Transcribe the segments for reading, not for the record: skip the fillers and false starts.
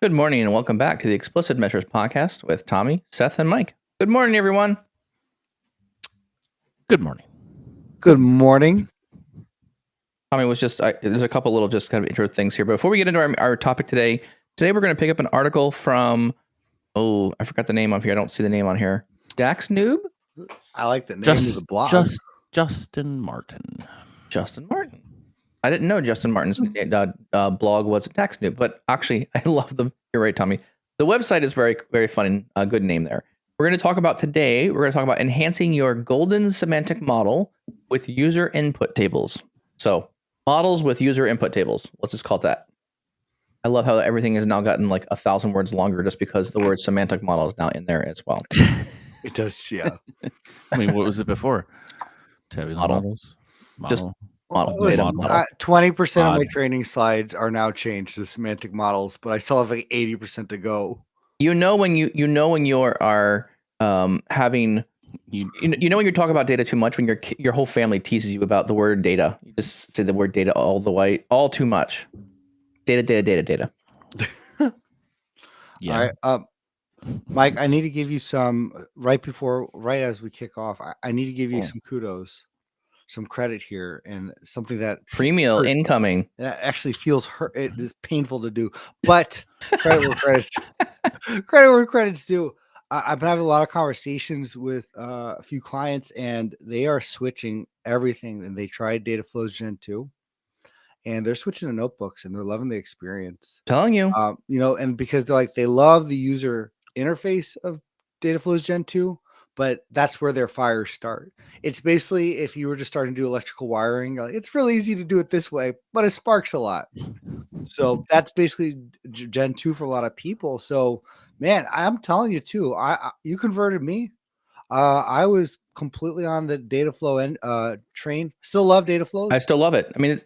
Good morning and welcome back to the Explicit Measures podcast with Tommy, Seth, and Mike. Good morning, everyone. Good morning. Good morning. Tommy was there's a couple little just kind of intro things here. But before we get into our topic today we're going to pick up an article from, I forgot the name on here. I don't see the name on here. Dax Noob? I like the name of the blog. Justin Martin. Justin Martin. I didn't know Justin Martin's blog was Dax Noob, but actually, I love them. You're right, Tommy. The website is very, very fun and good name there. We're going to talk about enhancing your golden semantic model with user input tables. So, models with user input tables. Let's just call it that. I love how everything has now gotten like 1,000 words longer just because the word semantic model is now in there as well. It does, yeah. I mean, what was it before? Tabular models? Just model. 20% of my training slides are now changed to semantic models, but I still have like 80% to go. You know when you are having when you're talking about data too much, when your whole family teases you about the word data, you just say the word data all too much. Data. Yeah. All right, Mike, I need to give you some right as we kick off. I need to give you some kudos, some credit here, and something that free meal incoming. That actually feels hurt. It is painful to do, but credit where credit's due. I've been having a lot of conversations with a few clients, and they are switching everything. And they tried Data Flows Gen 2, and they're switching to notebooks, and they're loving the experience. Telling you, and because they love the user interface of Data Flows Gen 2, but that's where their fires start. It's basically if you were just starting to do electrical wiring, it's really easy to do it this way, but it sparks a lot. So that's basically Gen 2 for a lot of people. So, man, I'm telling you too, you converted me. I was completely on the data flow train. Still love data flows. I still love it. I mean,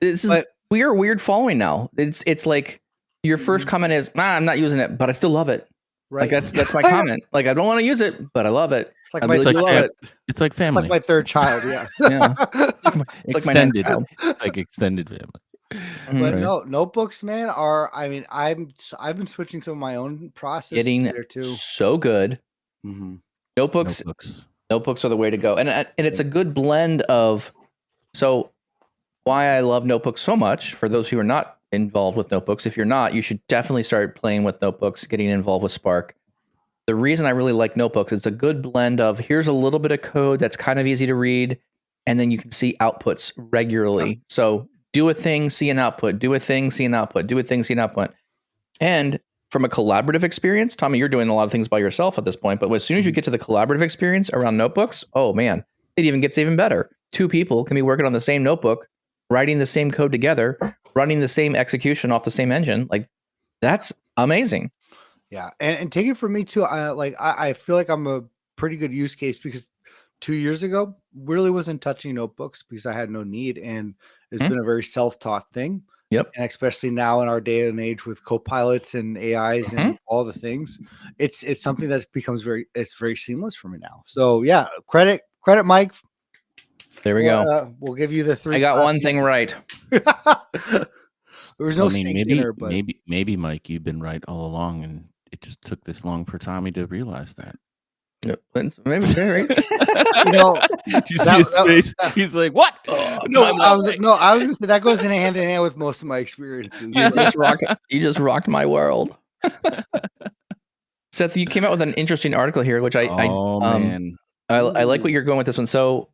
we're weird following now. It's like your first comment is, I'm not using it, but I still love it. Right. Like that's my comment. Like I don't want to use it, but I love it. It's like love it. It's like family. It's like my third child. Yeah. It's extended. Like my it's like extended family. But no, notebooks, man, I've been switching some of my own process there too. So good. Mm-hmm. Notebooks are the way to go, and it's a good blend of. So, why I love notebooks so much, for those who are not involved with notebooks, if you're not, you should definitely start playing with notebooks, getting involved with Spark. The reason I really like notebooks is a good blend of here's a little bit of code that's kind of easy to read, and then you can see outputs regularly. So do a thing, see an output, do a thing, see an output, do a thing, see an output. And from a collaborative experience, Tommy, you're doing a lot of things by yourself at this point, but as soon as you get to the collaborative experience around notebooks, oh man, it even gets even better. Two people can be working on the same notebook, writing the same code together, running the same execution off the same engine. Like that's amazing. Yeah. And take it from me too. I feel like I'm a pretty good use case because 2 years ago, really wasn't touching notebooks because I had no need. And it's been a very self-taught thing. Yep. And especially now in our day and age with copilots and AIs and all the things, it's something that becomes very seamless for me now. So yeah, credit Mike. There we go. We'll give you the 3. I got one thing right. There was no steak dinner, but maybe Mike, you've been right all along, and it just took this long for Tommy to realize that. Maybe very. You see his face? He's like, "What?" I was gonna say that goes hand in hand with most of my experiences. You just rocked my world. Seth, you came out with an interesting article here, which I like what you're going with this one. So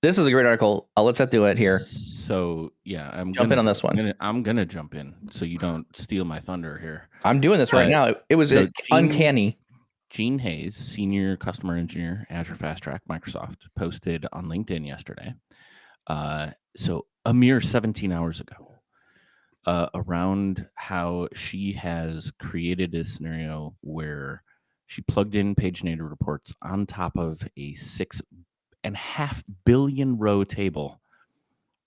this is a great article. I'll let Seth do it here. So yeah, I'm jump in on this one. I'm gonna jump in so you don't steal my thunder here. I'm doing this right now. It was uncanny. Gene Hayes, Senior Customer Engineer, Azure Fast Track, Microsoft, posted on LinkedIn yesterday. So a mere 17 hours ago, around how she has created a scenario where she plugged in paginator reports on top of a 6.5 billion row table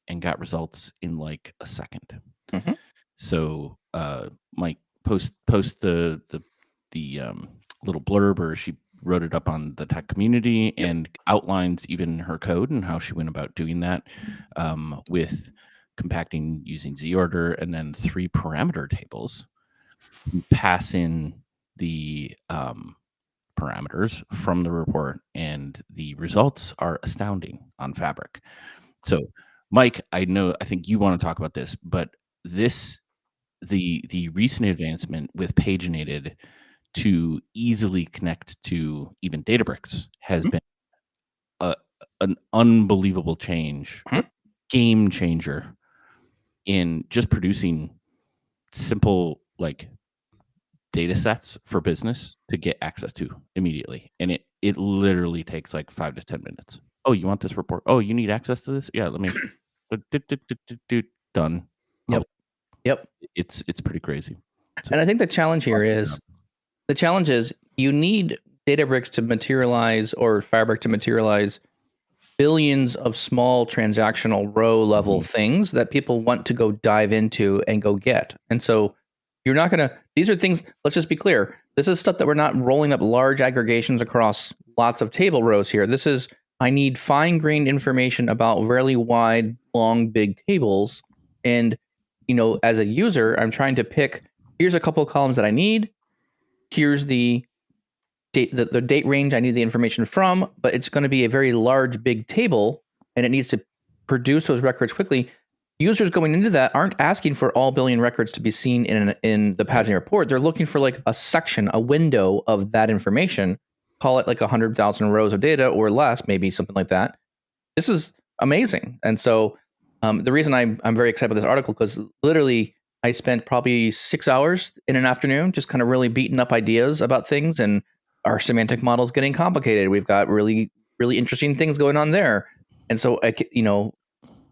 and got results in like a second. Mm-hmm. So Mike, post the little blurb, or she wrote it up on the tech community and outlines even her code and how she went about doing that with compacting using zorder and then 3 parameter tables. you pass in the parameters from the report, and the results are astounding on Fabric. So, Mike, I think you want to talk about this, but the recent advancement with paginated to easily connect to even Databricks has been an unbelievable change, game changer in just producing simple data sets for business to get access to immediately. And it literally takes like 5 to 10 minutes. Oh, you want this report? Oh, you need access to this? Yeah, let me done. Yep. It's pretty crazy. So, And I think the challenge here is you need Databricks to materialize or Fabric to materialize billions of small transactional row level things that people want to go dive into and go get. And so you're not going to, these are things, let's just be clear. This is stuff that we're not rolling up large aggregations across lots of table rows here. This is, I need fine grained information about really wide, long, big tables. And, as a user, I'm trying to pick, here's a couple of columns that I need. Here's the date, the date range I need the information from, but it's going to be a very large, big table, and it needs to produce those records quickly. Users going into that aren't asking for all billion records to be seen in the paginated report. They're looking for like a section, a window of that information. Call it like 100,000 rows of data or less, maybe something like that. This is amazing. And so the reason I'm very excited about this article, because literally I spent probably 6 hours in an afternoon just kind of really beating up ideas about things, and our semantic model is getting complicated. We've got really, really interesting things going on there. And so,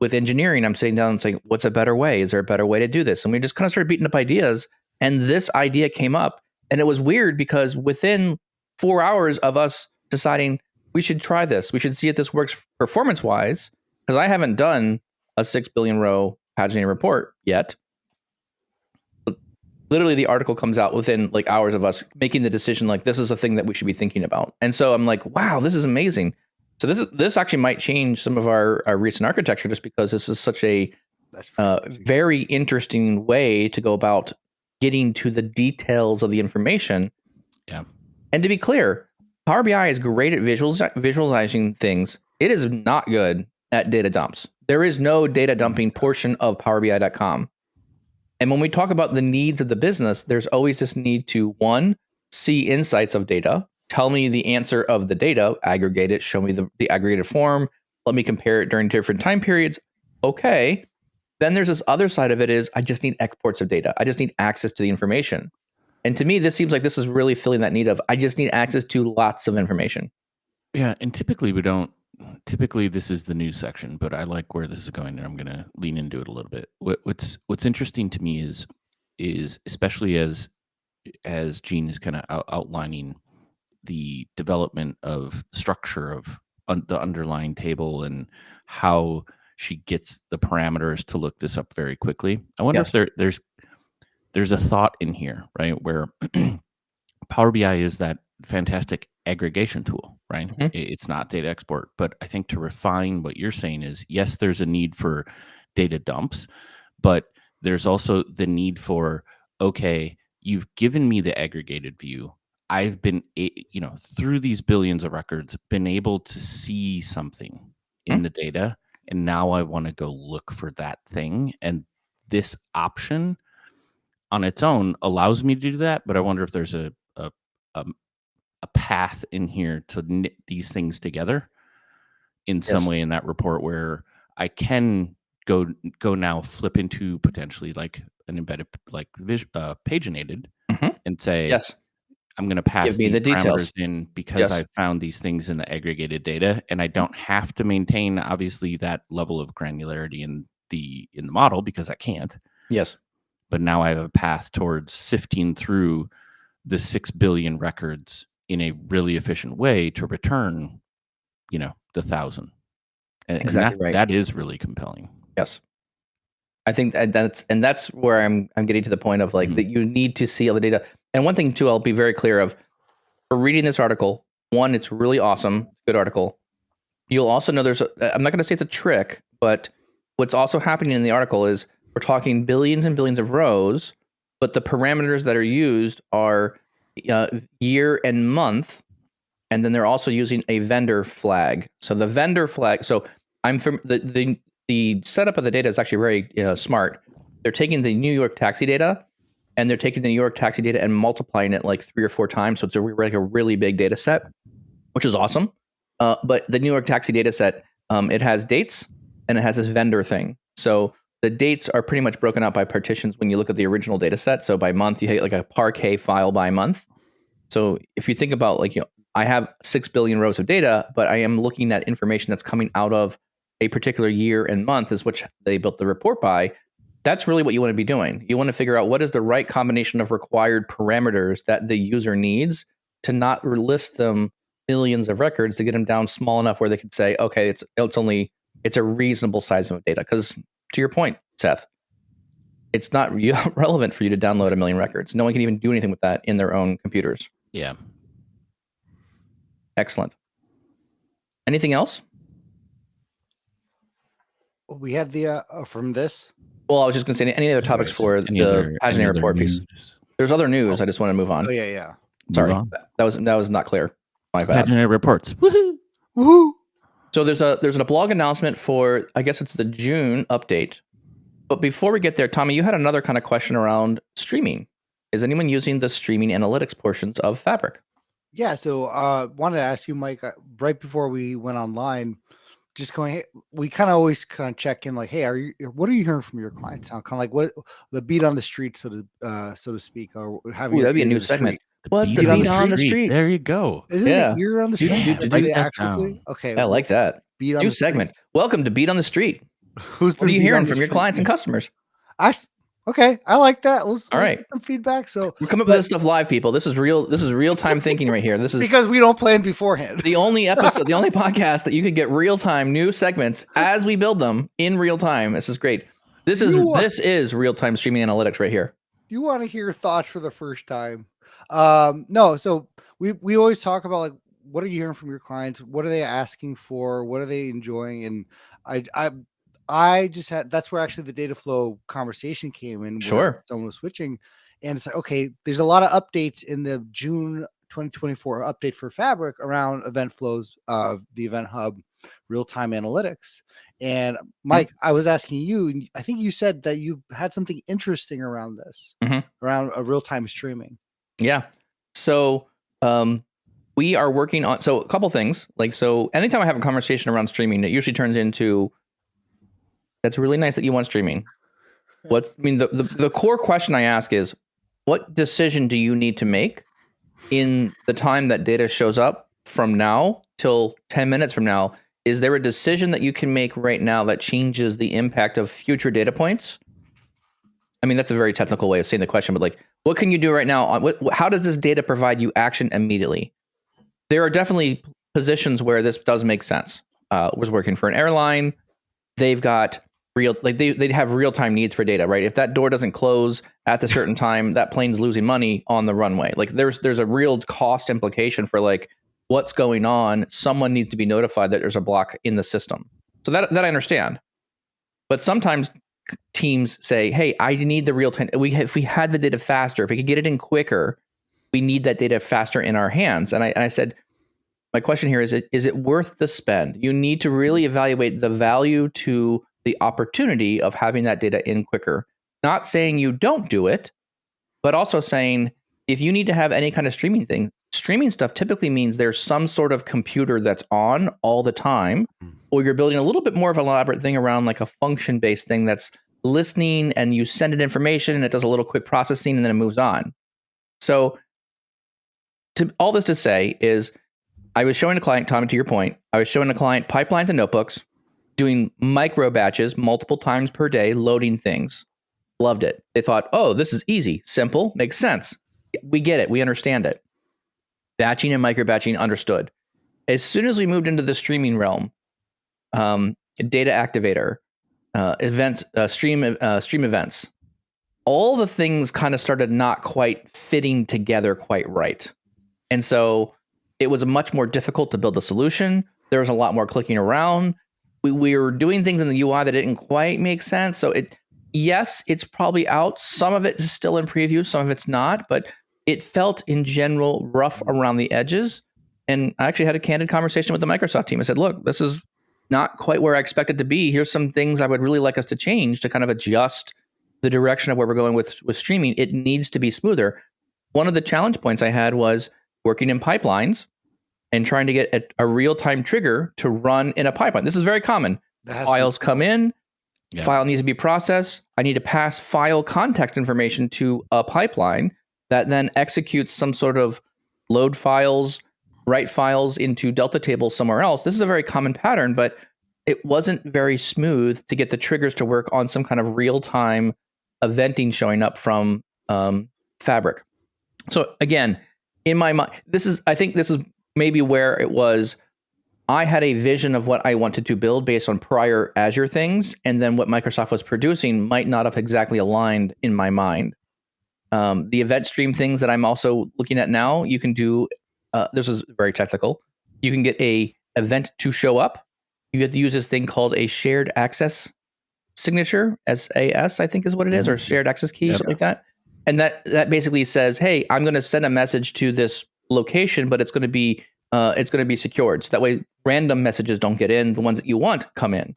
with engineering, I'm sitting down and saying, what's a better way? Is there a better way to do this? And we just kind of started beating up ideas. And this idea came up. And it was weird because within 4 hours of us deciding we should try this, we should see if this works performance wise, because I haven't done a 6 billion row paginated report yet. Literally, the article comes out within like hours of us making the decision, like this is a thing that we should be thinking about. And so I'm like, wow, this is amazing. So this actually might change some of our recent architecture, just because this is such a very interesting way to go about getting to the details of the information. Yeah. And to be clear, Power BI is great at visualizing things. It is not good at data dumps. There is no data dumping portion of PowerBI.com. And when we talk about the needs of the business, there's always this need to, one, see insights of data, tell me the answer of the data, aggregate it, show me the aggregated form, let me compare it during different time periods. Okay. Then there's this other side of it is, I just need exports of data. I just need access to the information. And to me, this seems like this is really filling that need of, I just need access to lots of information. Yeah. And typically this is the news section, but I like where this is going, and I'm going to lean into it a little bit. What's interesting to me is especially as Gene is kind of outlining the development of structure of the underlying table and how she gets the parameters to look this up very quickly. I wonder if there's a thought in here, right, where Power BI is that fantastic aggregation tool, right? It's not data export, but I think to refine what you're saying is, yes, there's a need for data dumps, but there's also the need for, okay, you've given me the aggregated view. I've been, through these billions of records, been able to see something in the data, and now I want to go look for that thing. And this option on its own allows me to do that, but I wonder if there's a path in here to knit these things together in some way in that report, where I can go now flip into potentially like an embedded paginated and say, yes, I'm going to pass give me these the details parameters in because I've found these things in the aggregated data, and I don't have to maintain obviously that level of granularity in the model because I can't. Yes. But now I have a path towards sifting through the 6 billion records in a really efficient way to return, the 1,000. And, Exactly right. That is really compelling. Yes. I think that's where I'm getting to the point of like that you need to see all the data. And one thing too, I'll be very clear of, for reading this article, one, it's really awesome, good article. You'll also know I'm not going to say it's a trick, but what's also happening in the article is we're talking billions and billions of rows. but the parameters that are used are year and month, and then they're also using a vendor flag. So the vendor flag. So I'm from the setup of the data is actually very smart. They're taking the New York taxi data, and they're taking the New York taxi data and multiplying it like 3 or 4 times. So it's like a really big data set, which is awesome. But the New York taxi data set, it has dates and it has this vendor thing. So the dates are pretty much broken out by partitions when you look at the original data set. So by month, you get like a Parquet file by month. So if you think about I have 6 billion rows of data, but I am looking at information that's coming out of a particular year and month is which they built the report by. That's really what you want to be doing. You want to figure out what is the right combination of required parameters that the user needs to not list them millions of records, to get them down small enough where they can say, okay, it's a reasonable size of data. Because to your point, Seth, it's not relevant for you to download 1 million records. No one can even do anything with that in their own computers. Yeah. Excellent. Anything else? We had the from this. Well, I was just going to say any other topics for the paginated report piece. There's other news. I just want to move on. Oh yeah. Sorry, that was not clear. My bad. Paginated reports. Woohoo! Woohoo! So there's a blog announcement for, I guess it's the June update. But before we get there, Tommy, you had another kind of question around streaming. Is anyone using the streaming analytics portions of Fabric? Yeah. So wanted to ask you, Mike, right before we went online, just going, hey, we kind of always kind of check in, like, hey, what are you hearing from your clients? Kind of like what the beat on the street, so to speak, or having that'd be a new segment. What's the beat on the street? There you go. Isn't it ear on the street? Actually, okay, I like that. Beat on new the segment. Welcome to Beat on the Street. What are you hearing from your clients and customers? Okay, I like that. Let's get some feedback. So we're coming up with this stuff live, people. This is real time thinking right here. This is because we don't plan beforehand. The only podcast that you could get real time new segments as we build them in real time. This is great. This is real time streaming analytics right here. You want to hear thoughts for the first time? No. So we always talk about, like, what are you hearing from your clients? What are they asking for? What are they enjoying? And I just had, that's where actually the data flow conversation came in. Sure. Someone was switching, and it's like, okay, there's a lot of updates in the June 2024 update for Fabric around event flows, the Event Hub, real-time analytics. And Mike, I was asking you, and I think you said that you had something interesting around this, around a real-time streaming. Yeah. So we are working on, so a couple things. Like, so anytime I have a conversation around streaming, it usually turns into, that's really nice that you want streaming. The core question I ask is, what decision do you need to make in the time that data shows up from now till 10 minutes from now? Is there a decision that you can make right now that changes the impact of future data points? I mean, that's a very technical way of saying the question, but like, what can you do right now? How does this data provide you action immediately? There are definitely positions where this does make sense. Was working for an airline. They've got they have real-time needs for data, right? If that door doesn't close at the certain time, that plane's losing money on the runway. Like there's a real cost implication for like what's going on. Someone needs to be notified that there's a block in the system. So that I understand. But sometimes teams say, hey, I need the real time. If we had the data faster, if we could get it in quicker, we need that data faster in our hands. And I said, my question here is it worth the spend? You need to really evaluate the value to the opportunity of having that data in quicker. Not saying you don't do it, but also saying if you need to have any kind of streaming stuff typically means there's some sort of computer that's on all the time, or you're building a little bit more of an elaborate thing around like a function-based thing that's listening and you send it information and it does a little quick processing and then it moves on. So all this to say is I was showing a client, Tommy, to your point, I was showing a client pipelines and notebooks, doing micro batches multiple times per day, loading things. Loved it. They thought, oh, this is easy, simple, makes sense. We get it. We understand it. Batching and micro batching, understood. As soon as we moved into the streaming realm, data activator, stream events, all the things kind of started not quite fitting together quite right. And so it was much more difficult to build a solution. There was a lot more clicking around. We were doing things in the UI that didn't quite make sense. So yes, it's probably out. Some of it is still in preview, some of it's not, but it felt in general rough around the edges. And I actually had a candid conversation with the Microsoft team. I said, look, this is not quite where I expect it to be. Here's some things I would really like us to change to kind of adjust the direction of where we're going with streaming. It needs to be smoother. One of the challenge points I had was working in pipelines and trying to get a real-time trigger to run in a pipeline. This is very common. Files come in, file needs to be processed. I need to pass file context information to a pipeline that then executes some sort of load files, write files into Delta tables somewhere else. This is a very common pattern, but it wasn't very smooth to get the triggers to work on some kind of real-time eventing showing up from Fabric. So again, in my mind, I think this is maybe where it was. I had a vision of what I wanted to build based on prior Azure things, and then what Microsoft was producing might not have exactly aligned in my mind. The event stream things that I'm also looking at now, you can do. This is very technical. You can get a event to show up. You have to use this thing called a shared access signature, SAS, I think is what it is, or shared access key, something like that. And that basically says, hey, I'm going to send a message to this location, but it's going to be secured. So that way random messages don't get in. The ones that you want come in.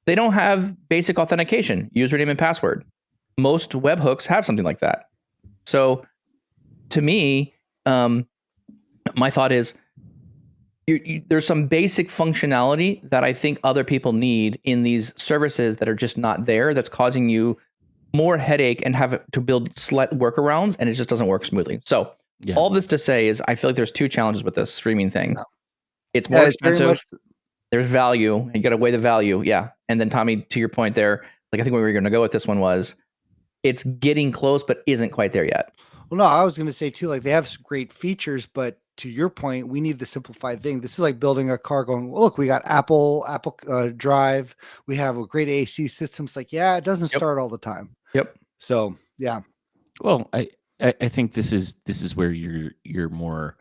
They don't have basic authentication, username and password. Most webhooks have something like that. So to me, my thought is there's some basic functionality that I think other people need in these services that are just not there, that's causing you more headache and have to build slight workarounds, and it just doesn't work smoothly. So all this to say is I feel like there's two challenges with this streaming thing. It's more expensive. There's value. You got to weigh the value. Yeah. And then Tommy, to your point there, like I think where we were going to go with this one was it's getting close, but isn't quite there yet. Well, no, I was going to say too, like they have some great features, but to your point, we need the simplified thing. This is like building a car going, well, look, we got Apple Drive. We have a great AC system. It's like, yeah, it doesn't start all the time. Yep. So, yeah. Well, I think this is where you're more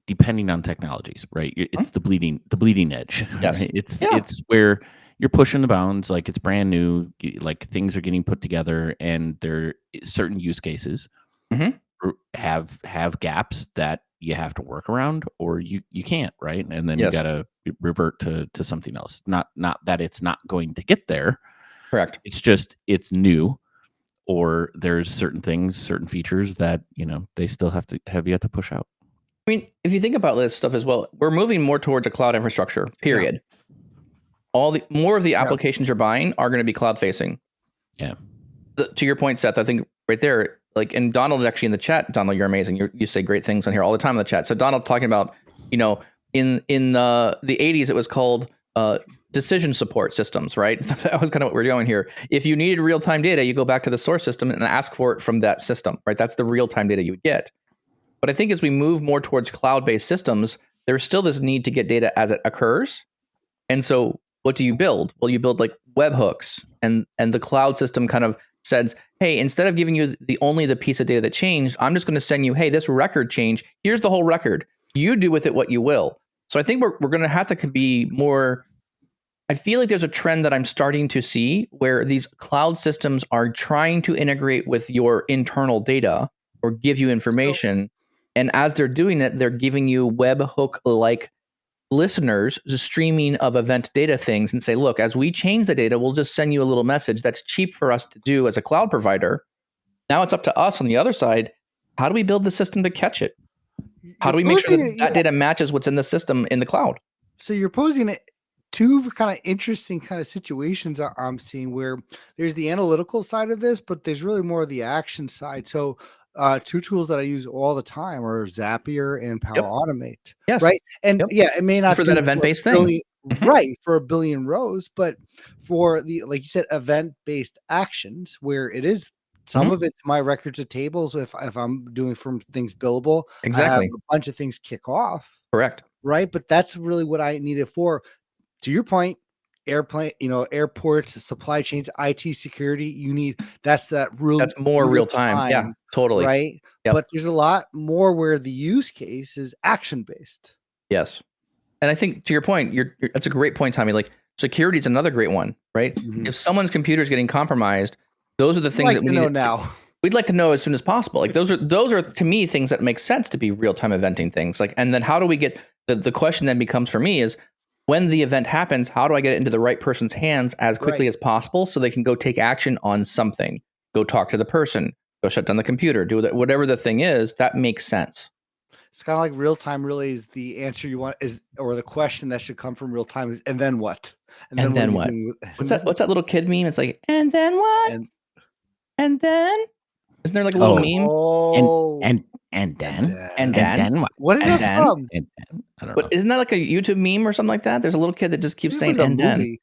depending on technologies, right? It's the bleeding edge. Yes. Right? It's where you're pushing the bounds, like it's brand new, like things are getting put together, and there certain use cases have gaps that you have to work around, or you can't, right? And then you got to revert to something else. Not that it's not going to get there. Correct. It's just it's new, or there's certain things, certain features that they still have yet to push out. I mean, if you think about this stuff as well, we're moving more towards a cloud infrastructure. Period. Yeah. More of the applications you're buying are going to be cloud facing. Yeah. To your point, Seth, I think right there, like, and Donald is actually in the chat. Donald, you're amazing. You say great things on here all the time in the chat. So Donald's talking about, in the 80s, it was called decision support systems, right? That was kind of what we're doing here. If you needed real-time data, you go back to the source system and ask for it from that system, right? That's the real-time data you would get. But I think as we move more towards cloud-based systems, there's still this need to get data as it occurs. And so what do you build? Well, you build like webhooks, and the cloud system kind of says, hey, instead of giving you only the piece of data that changed, I'm just going to send you, hey, this record change, here's the whole record. You do with it what you will. So I think we're going to have to be more, I feel like there's a trend that I'm starting to see where these cloud systems are trying to integrate with your internal data or give you information. And as they're doing it, they're giving you webhook-like listeners, the streaming of event data things, and say, look, as we change the data, we'll just send you a little message that's cheap for us to do as a cloud provider. Now it's up to us on the other side. How do we build the system to catch it? How do we make sure that data matches what's in the system in the cloud? So you're posing it two kind of interesting kind of situations I'm seeing where there's the analytical side of this, but there's really more of the action side. So two tools that I use all the time are Zapier and Power Automate. Yes. Right. And it may not for that event-based thing. Right. For a billion rows, but for the, like you said, event-based actions where it is some of it's my records of tables. If I'm doing from things billable, exactly, I have a bunch of things kick off. Correct. Right. But that's really what I need it for. To your point, airplane, airports, supply chains, IT security, you need that's more real time. Yeah, totally. Right. Yep. But there's a lot more where the use case is action based. Yes. And I think to your point, that's a great point, Tommy. Like security is another great one, right? Mhm. If someone's computer is getting compromised, those are the I'd things like that we to need know now. we'd like to know as soon as possible. Like those are to me things that make sense to be real-time eventing things. Like, and then how do we get the question then becomes for me is when the event happens, how do I get it into the right person's hands as quickly Right. as possible so they can go take action on something, go talk to the person, go shut down the computer, do that, whatever the thing is, that makes sense. It's kind of like real time really is the answer you want is, or the question that should come from real time is, and then what? And what are then you what? doing with, What's that little kid meme? It's like, and then what? and And then isn't there like a little Oh, meme? oh, and and then And then then what? what is and that then from? And then I don't but know. isn't that like a YouTube meme or something like that? There's a little kid that just keeps It saying was a and then. movie.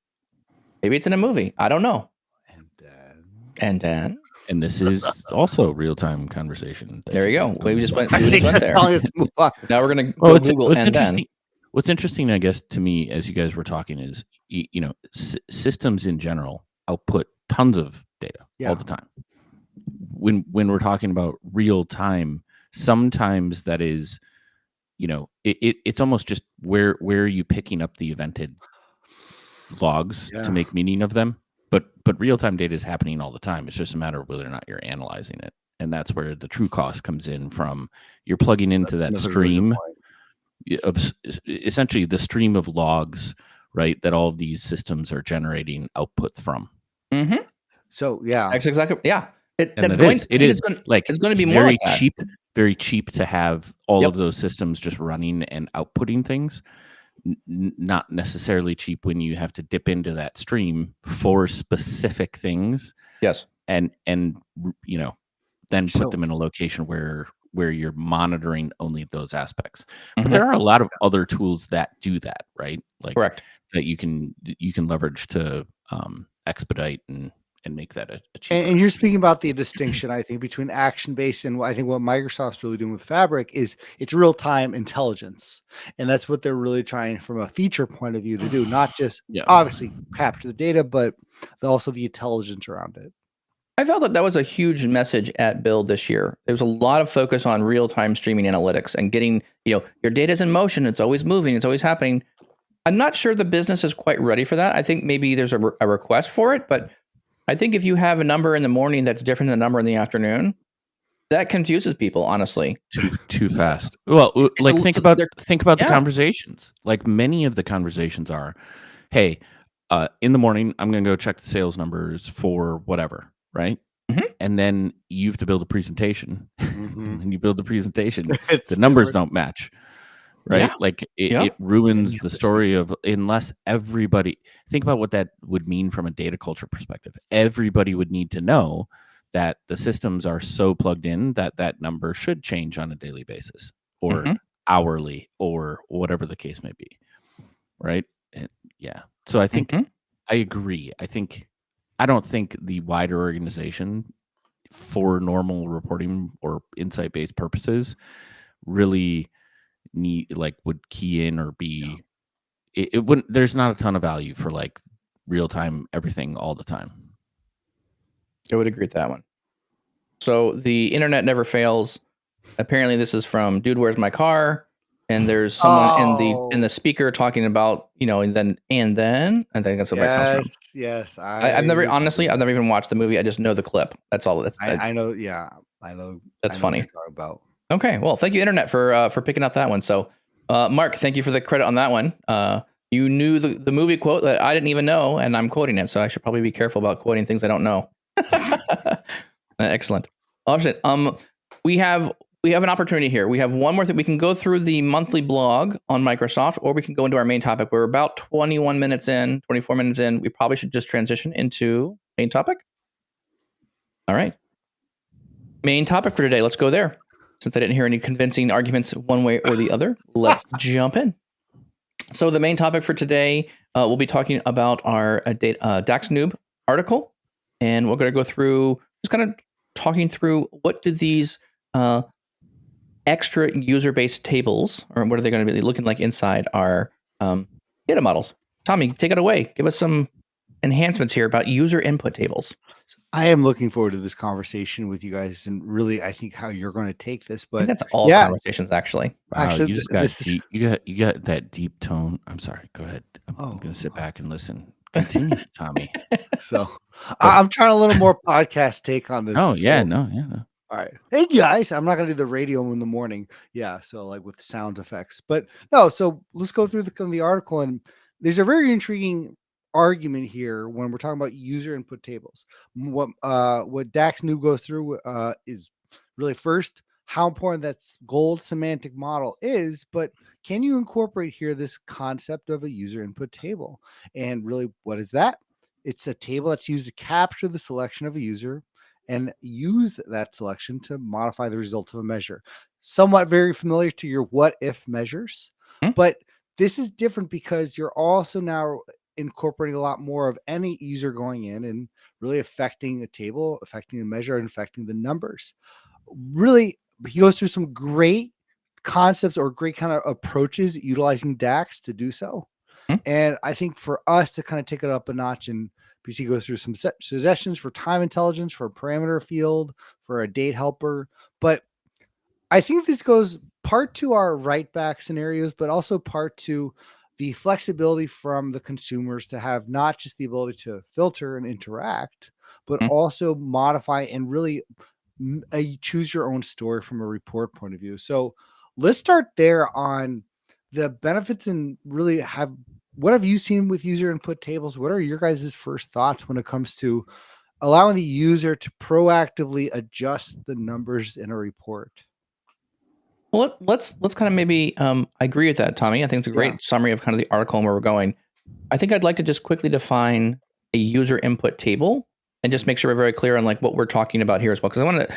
Maybe it's in a movie. I don't know. And then And then And this is also real time conversation. that there you get go. on We this just one. went there. telling us to move on. Now we're gonna Well, go it's, Google what's and interesting. then. What's interesting, I guess, to me as you guys were talking is, systems in general output tons of data Yeah. all the time. When we're talking about real time, sometimes that is, it's almost just where are you picking up the evented logs Yeah. to make meaning of them. But real time data is happening all the time. It's just a matter of whether or not you're analyzing it, and that's where the true cost comes in. From you're plugging into that That's a really good stream point. of essentially the stream of logs, right? That all of these systems are generating outputs from. Mm-hmm. So yeah, That's exactly And that's it going. is. It I think is like it's going to be more very like that. cheap, very cheap to have all Yep. of those systems just running and outputting things. Not necessarily cheap when you have to dip into that stream for specific things. Yes. And then put So- them in a location where you're monitoring only those aspects. Mhm. But there are a lot of other tools that do that, right? Like Correct. that you can leverage to expedite and make that a cheaper. and you're speaking about the distinction, I think, between action based and I think what Microsoft's really doing with Fabric is it's real time intelligence, and that's what they're really trying from a feature point of view to do, not just Yeah. obviously capture the data, but also the intelligence around it. I felt that was a huge message at Build this year. There was a lot of focus on real-time streaming analytics and getting, your data's in motion. It's always moving. It's always happening. I'm not sure the business is quite ready for that. I think maybe there's a request for it, but I think if you have a number in the morning that's different than a number in the afternoon, that confuses people, honestly. Too fast. Well, like think about the yeah. conversations. Like many of the conversations are, hey, in the morning I'm going to go check the sales numbers for whatever, right? Mhm. And then you have to build a presentation. Mhm. When you build the presentation, It's the numbers different. don't match, right? Yeah. Like it, Yeah. it ruins And you the have to story of, unless everybody think about what that would mean from a data culture perspective. Everybody would need to know that the systems are so plugged in that that number should change on a daily basis or Mhm. hourly or whatever the case may be, right? And yeah. So I think Mhm. I agree. I don't think the wider organization for normal reporting or insight-based purposes really would key in or be it wouldn't. There's not a ton of value for like real-time everything all the time. I would agree with that one. So the internet never fails. Apparently, this is from Dude, Where's My Car? And there's someone in the speaker talking about, and then I think that's where that comes from. Yes. I've never even watched the movie. I just know the clip. That's all. I know. Yeah, I know. That's I know funny. what you're talking about. Okay, well, thank you, internet, for picking up that one. So, Mark, thank you for the credit on that one. You knew the movie quote that I didn't even know, and I'm quoting it, so I should probably be careful about quoting things I don't know. Excellent. Awesome. We have an opportunity here. We have one more thing. We can go through the monthly blog on Microsoft, or we can go into our main topic. We're about 24 minutes in. We probably should just transition into main topic. All right. Main topic for today. Let's go there. Since I didn't hear any convincing arguments one way or the other, let's jump in. So the main topic for today, we'll be talking about our DAX Noob article, and we're going to go through just kind of talking through what do these extra user-based tables, or what are they going to be looking like inside our data models. Tommy, take it away. Give us some enhancements here about user input tables. I am looking forward to this conversation with you guys, and really, I think how you're going to take this. I think But that's all yeah, conversations, actually. Wow, actually, you just got this is deep. You got that deep tone. I'm sorry. Go ahead. I'm Oh. going to sit back and listen. Continue, Tommy. so. I'm trying a little more podcast take on this. Oh yeah, so- no. All right. Hey guys, I'm not gonna do the radio in the morning. Yeah, so like with sound effects. But no, so let's go through the article, and there's a very intriguing argument here when we're talking about user input tables. What Dax New goes through is really first how important that gold semantic model is, but can you incorporate here this concept of a user input table? And really, what is that? It's a table that's used to capture the selection of a user and use that selection to modify the results of a measure. Somewhat very familiar to your what if measures, but this is different because you're also now incorporating a lot more of any user going in and really affecting a table, affecting the measure, and affecting the numbers. Really, he goes through some great concepts or great kind of approaches utilizing DAX to do so. And I think for us to kind of take it up a notch, and PC goes through some suggestions for time intelligence, for a parameter field, for a date helper. But I think this goes part to our write back scenarios, but also part to the flexibility from the consumers to have not just the ability to filter and interact, but also modify and really choose your own story from a report point of view. So let's start there on the benefits and really what have you seen with user input tables? What are your guys' first thoughts when it comes to allowing the user to proactively adjust the numbers in a report? Well, let's kind of maybe I agree with that, Tommy. I think it's a great summary of kind of the article and where we're going. I think I'd like to just quickly define a user input table and just make sure we're very clear on like what we're talking about here as well. Because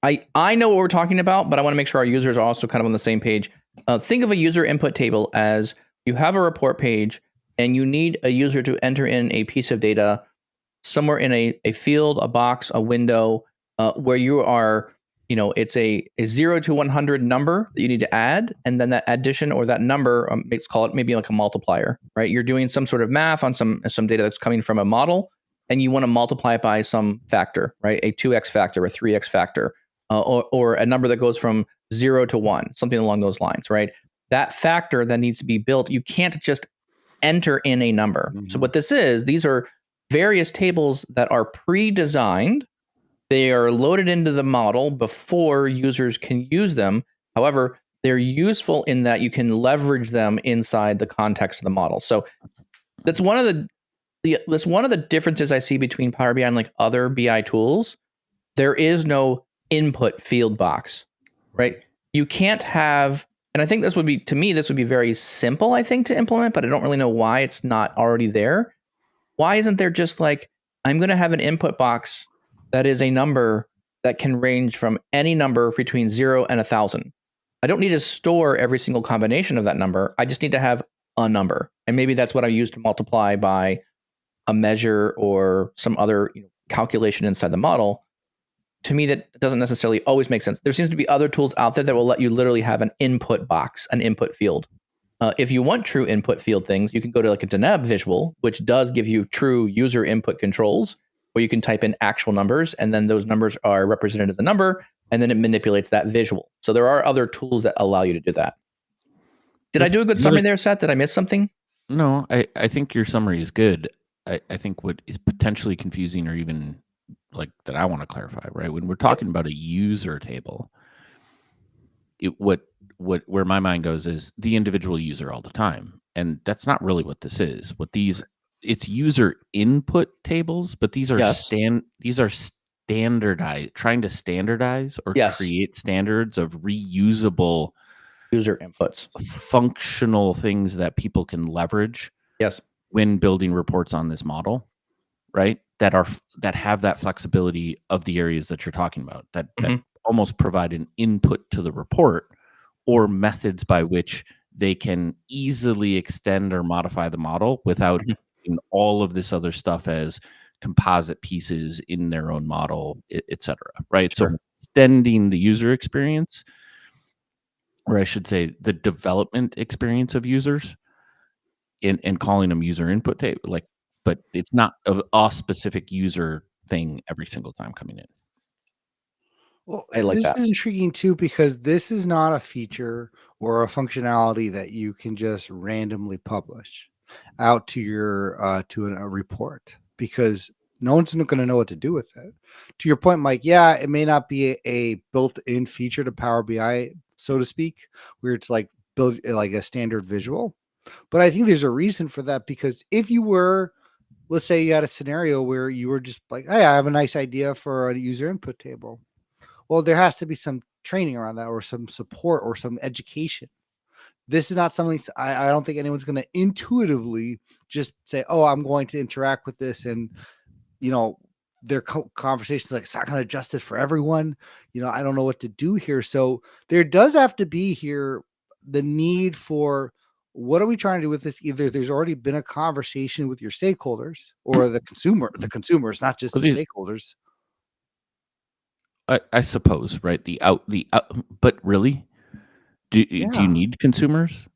I know what we're talking about, but I want to make sure our users are also kind of on the same page. Think of a user input table as you have a report page and you need a user to enter in a piece of data somewhere in a field, a box, a window, where you are, it's a 0 to 100 number that you need to add. And then that addition or that number, let's call it maybe like a multiplier, right? You're doing some sort of math on some data that's coming from a model, and you want to multiply it by some factor, right? A 2x factor, a 3x factor, or a number that goes from 0 to 1, something along those lines, right? That factor then needs to be built. You can't just enter in a number. So what this is, these are various tables that are pre-designed. They are loaded into the model before users can use them. However, they're useful in that you can leverage them inside the context of the model. So that's one of the differences I see between Power BI and like other BI tools. There is no input field box, right? You can't have, and I think this would be very simple, I think, to implement, but I don't really know why it's not already there. Why isn't there just like, I'm going to have an input box that is a number that can range from any number between 0 and 1,000. I don't need to store every single combination of that number. I just need to have a number. And maybe that's what I use to multiply by a measure or some other calculation inside the model. To me, that doesn't necessarily always make sense. There seems to be other tools out there that will let you literally have an input box, an input field. If you want true input field things, you can go to like a Deneb visual, which does give you true user input controls, where you can type in actual numbers, and then those numbers are represented as a number, and then it manipulates that visual. So there are other tools that allow you to do that. Did I do a good summary there, Seth? Did I miss something? No, I think your summary is good. I think what is potentially confusing, or even like that I want to clarify, right? When we're talking about a user table, where my mind goes is the individual user all the time. And that's not really what this is. It's user input tables, but these are standardized, trying to standardize or create standards of reusable user inputs, functional things that people can leverage when building reports on this model, right? That have that flexibility of the areas that you're talking about, that almost provide an input to the report, or methods by which they can easily extend or modify the model without doing all of this other stuff as composite pieces in their own model, et cetera, right? So extending the user experience, or I should say the development experience of users, and calling them user input table, like but it's not a specific user thing every single time coming in. Well, I like this that. is intriguing too, because this is not a feature or a functionality that you can just randomly publish out to your a report, because no one's going to know what to do with it. To your point, Mike, yeah, it may not be a built-in feature to Power BI, so to speak, where it's like build like a standard visual. But I think there's a reason for that, because if you were, let's say you had a scenario where you were just like, hey, I have a nice idea for a user input table. Well, there has to be some training around that, or some support, or some education. This is not something I don't think anyone's going to intuitively just say, oh, I'm going to interact with this. And, you know, their conversations like, it's not going to adjust it for everyone. You know, I don't know what to do here. So there does have to be here the need for, what are we trying to do with this? Either there's already been a conversation with your stakeholders, or the consumers, not just Well, the stakeholders. I suppose, right? But really, do you need consumers?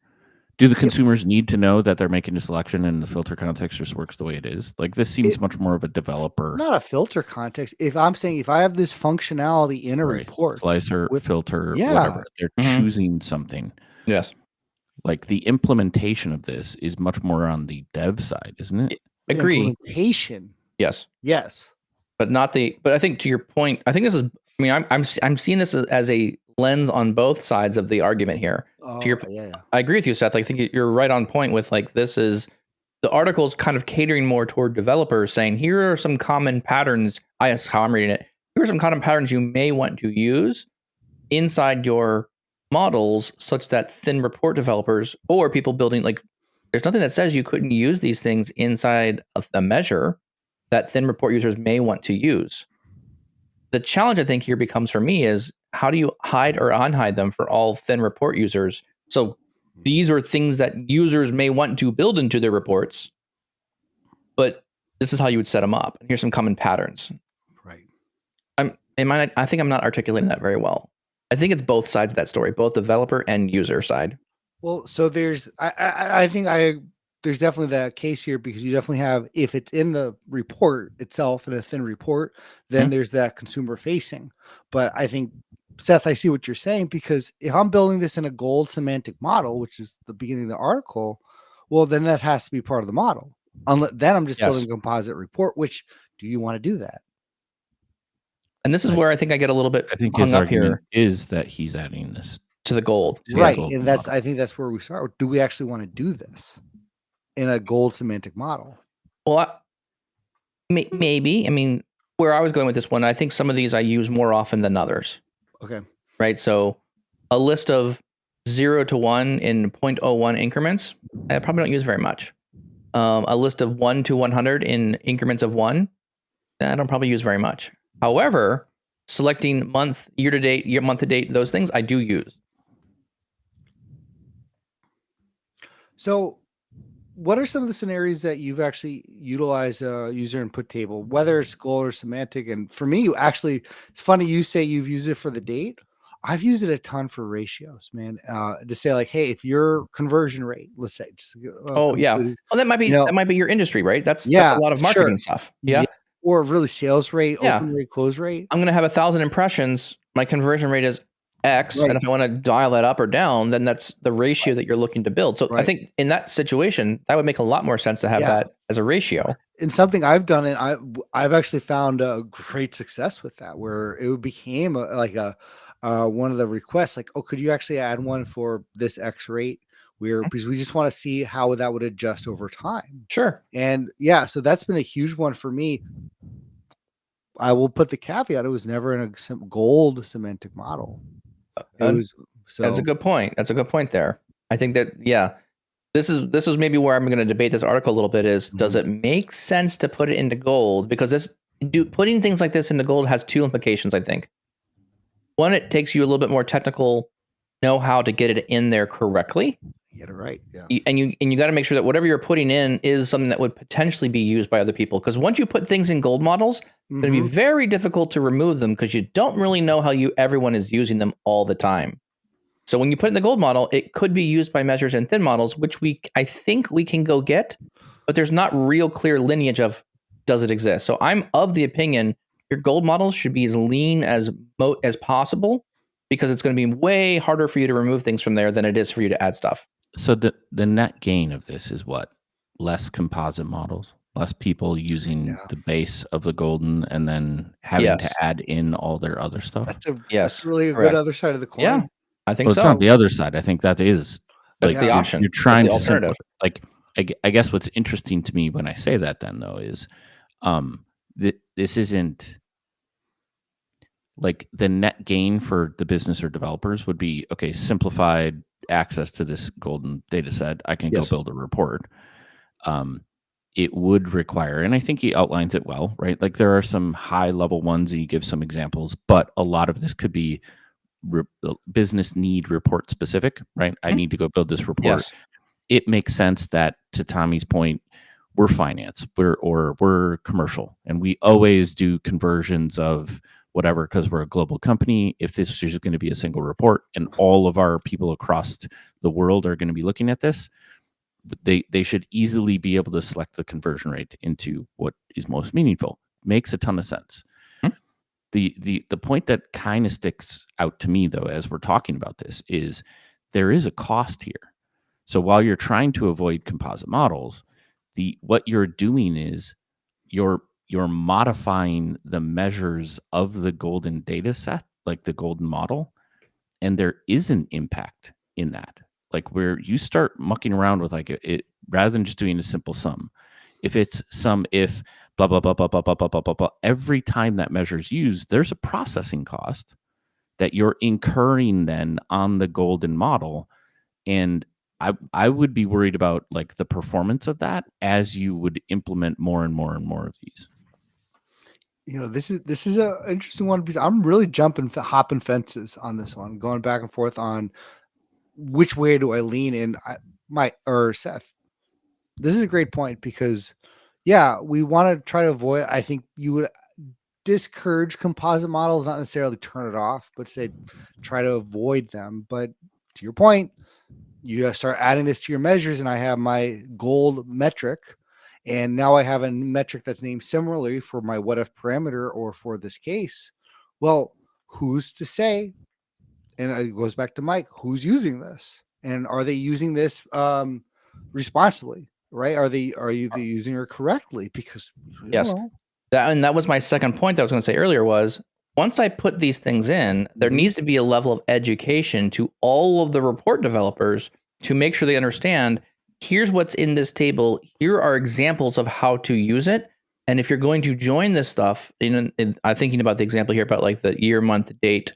Do the consumers need to know that they're making a selection and the filter context just works the way it is? Like, this seems much more of a developer. Not a filter context. If I'm saying, if I have this functionality in a report, slicer, filter, whatever, they're choosing something. Yes. Like, the implementation of this is much more on the dev side, isn't it? Agree. Implementation. Yes. But not the. But I think, to your point, I think this is. I mean, I'm seeing this as a lens on both sides of the argument here. To your, I agree with you, Seth. I think you're right on point with, like, this is, the article is kind of catering more toward developers, saying, here are some common patterns. That's how I'm reading it. Here are some common patterns you may want to use inside your models, such that thin report developers or people building, like, there's nothing that says you couldn't use these things inside of a measure that thin report users may want to use. The challenge, I think, here becomes for me is, how do you hide or unhide them for all thin report users? So these are things that users may want to build into their reports, but this is how you would set them up. Here's some common patterns. Right. I think I'm not articulating that very well. I think it's both sides of that story, both developer and user side. Well, so there's, I think there's definitely that case here, because you definitely have, if it's in the report itself, in a thin report, then there's that consumer facing. But I think, Seth, I see what you're saying, because if I'm building this in a gold semantic model, which is the beginning of the article, well, then that has to be part of the model. Then I'm just building a composite report, which, do you want to do that? And this is where I think I get a little bit hung up here, is that he's adding this to the gold. Right. And I think that's where we start. Do we actually want to do this in a gold semantic model? Well, maybe. I mean, where I was going with this one, I think some of these I use more often than others. Okay. Right. So a list of 0 to 1 in 0.01 increments, I probably don't use very much. A list of 1 to 100 in increments of 1, I don't probably use very much. However, selecting month, year to date, month to date, those things I do use. So what are some of the scenarios that you've actually utilized a user input table, whether it's gold or semantic? And for me, it's funny you say you've used it for the date. I've used it a ton for ratios, man. To say, like, hey, if your conversion rate, let's say, well, that might be your industry, right? That's a lot of marketing stuff. Yeah. Or really sales rate, open rate, close rate. I'm going to have 1,000 impressions. My conversion rate is X. Right. And if I want to dial that up or down, then that's the ratio that you're looking to build. So I think in that situation, that would make a lot more sense to have that as a ratio. And something I've done, and I've actually found a great success with that, where it became one of the requests, like, oh, could you actually add one for this X rate? Because we just want to see how that would adjust over time. Sure. And so that's been a huge one for me. I will put the caveat, it was never in a gold semantic model. That's a good point. That's a good point there. I think that, this is maybe where I'm going to debate this article a little bit is, does it make sense to put it into gold? Because putting things like this into gold has two implications, I think. One, it takes you a little bit more technical know-how to get it in there correctly. Get it right. Yeah. And you got to make sure that whatever you're putting in is something that would potentially be used by other people. Because once you put things in gold models, it's going to be very difficult to remove them, because you don't really know how everyone is using them all the time. So when you put in the gold model, it could be used by measures in thin models, which I think we can go get. but there's not real clear lineage of does it exist. So I'm of the opinion your gold models should be as lean as possible, because it's going to be way harder for you to remove things from there than it is for you to add stuff. So the net gain of this is what? Less composite models, less people using the base of the golden and then having to add in all their other stuff. That's really a correct. good other side of the coin. Yeah, I think Well, so. it's not the other side. I think that is That's the option. You're trying That's the to alternative. I guess what's interesting to me when I say that then though is this isn't like the net gain for the business or developers would be, okay, simplified access to this golden data set. I can go build a report. It would require, and I think he outlines it well, right? Like there are some high level ones and he gives some examples, but a lot of this could be business need report specific, right? I need to go build this report. Yes. It makes sense that, to Tommy's point, we're finance, we're commercial, and we always do conversions of whatever because we're a global company. If this is just going to be a single report and all of our people across the world are going to be looking at this, they should easily be able to select the conversion rate into what is most meaningful. Makes a ton of sense. The point that kind of sticks out to me, though, as we're talking about this, is there is a cost here. So while you're trying to avoid composite models, what you're doing is you're modifying the measures of the golden data set, like the golden model, and there is an impact in that. Like where you start mucking around with like it rather than just doing a simple sum. If it's if blah blah blah blah blah blah blah blah blah blah, every time that measure is used, there's a processing cost that you're incurring then on the golden model. And I would be worried about like the performance of that as you would implement more and more and more of these. This is an interesting one because I'm really hopping fences on this one, going back and forth on which way do I lean in. Seth, this is a great point because, we want to try to avoid. I think you would discourage composite models, not necessarily turn it off, but say try to avoid them. But to your point, you start adding this to your measures, and I have my gold metric, and now I have a metric that's named similarly for my what if parameter or for this case. Well, who's to say? And it goes back to Mike, who's using this? And are they using this responsibly? Right? Are you using it correctly? Because that was my second point that I was going to say earlier was, once I put these things in, there needs to be a level of education to all of the report developers to make sure they understand, here's what's in this table. Here are examples of how to use it. And if you're going to join this stuff, I'm thinking about the example here about like the year, month, date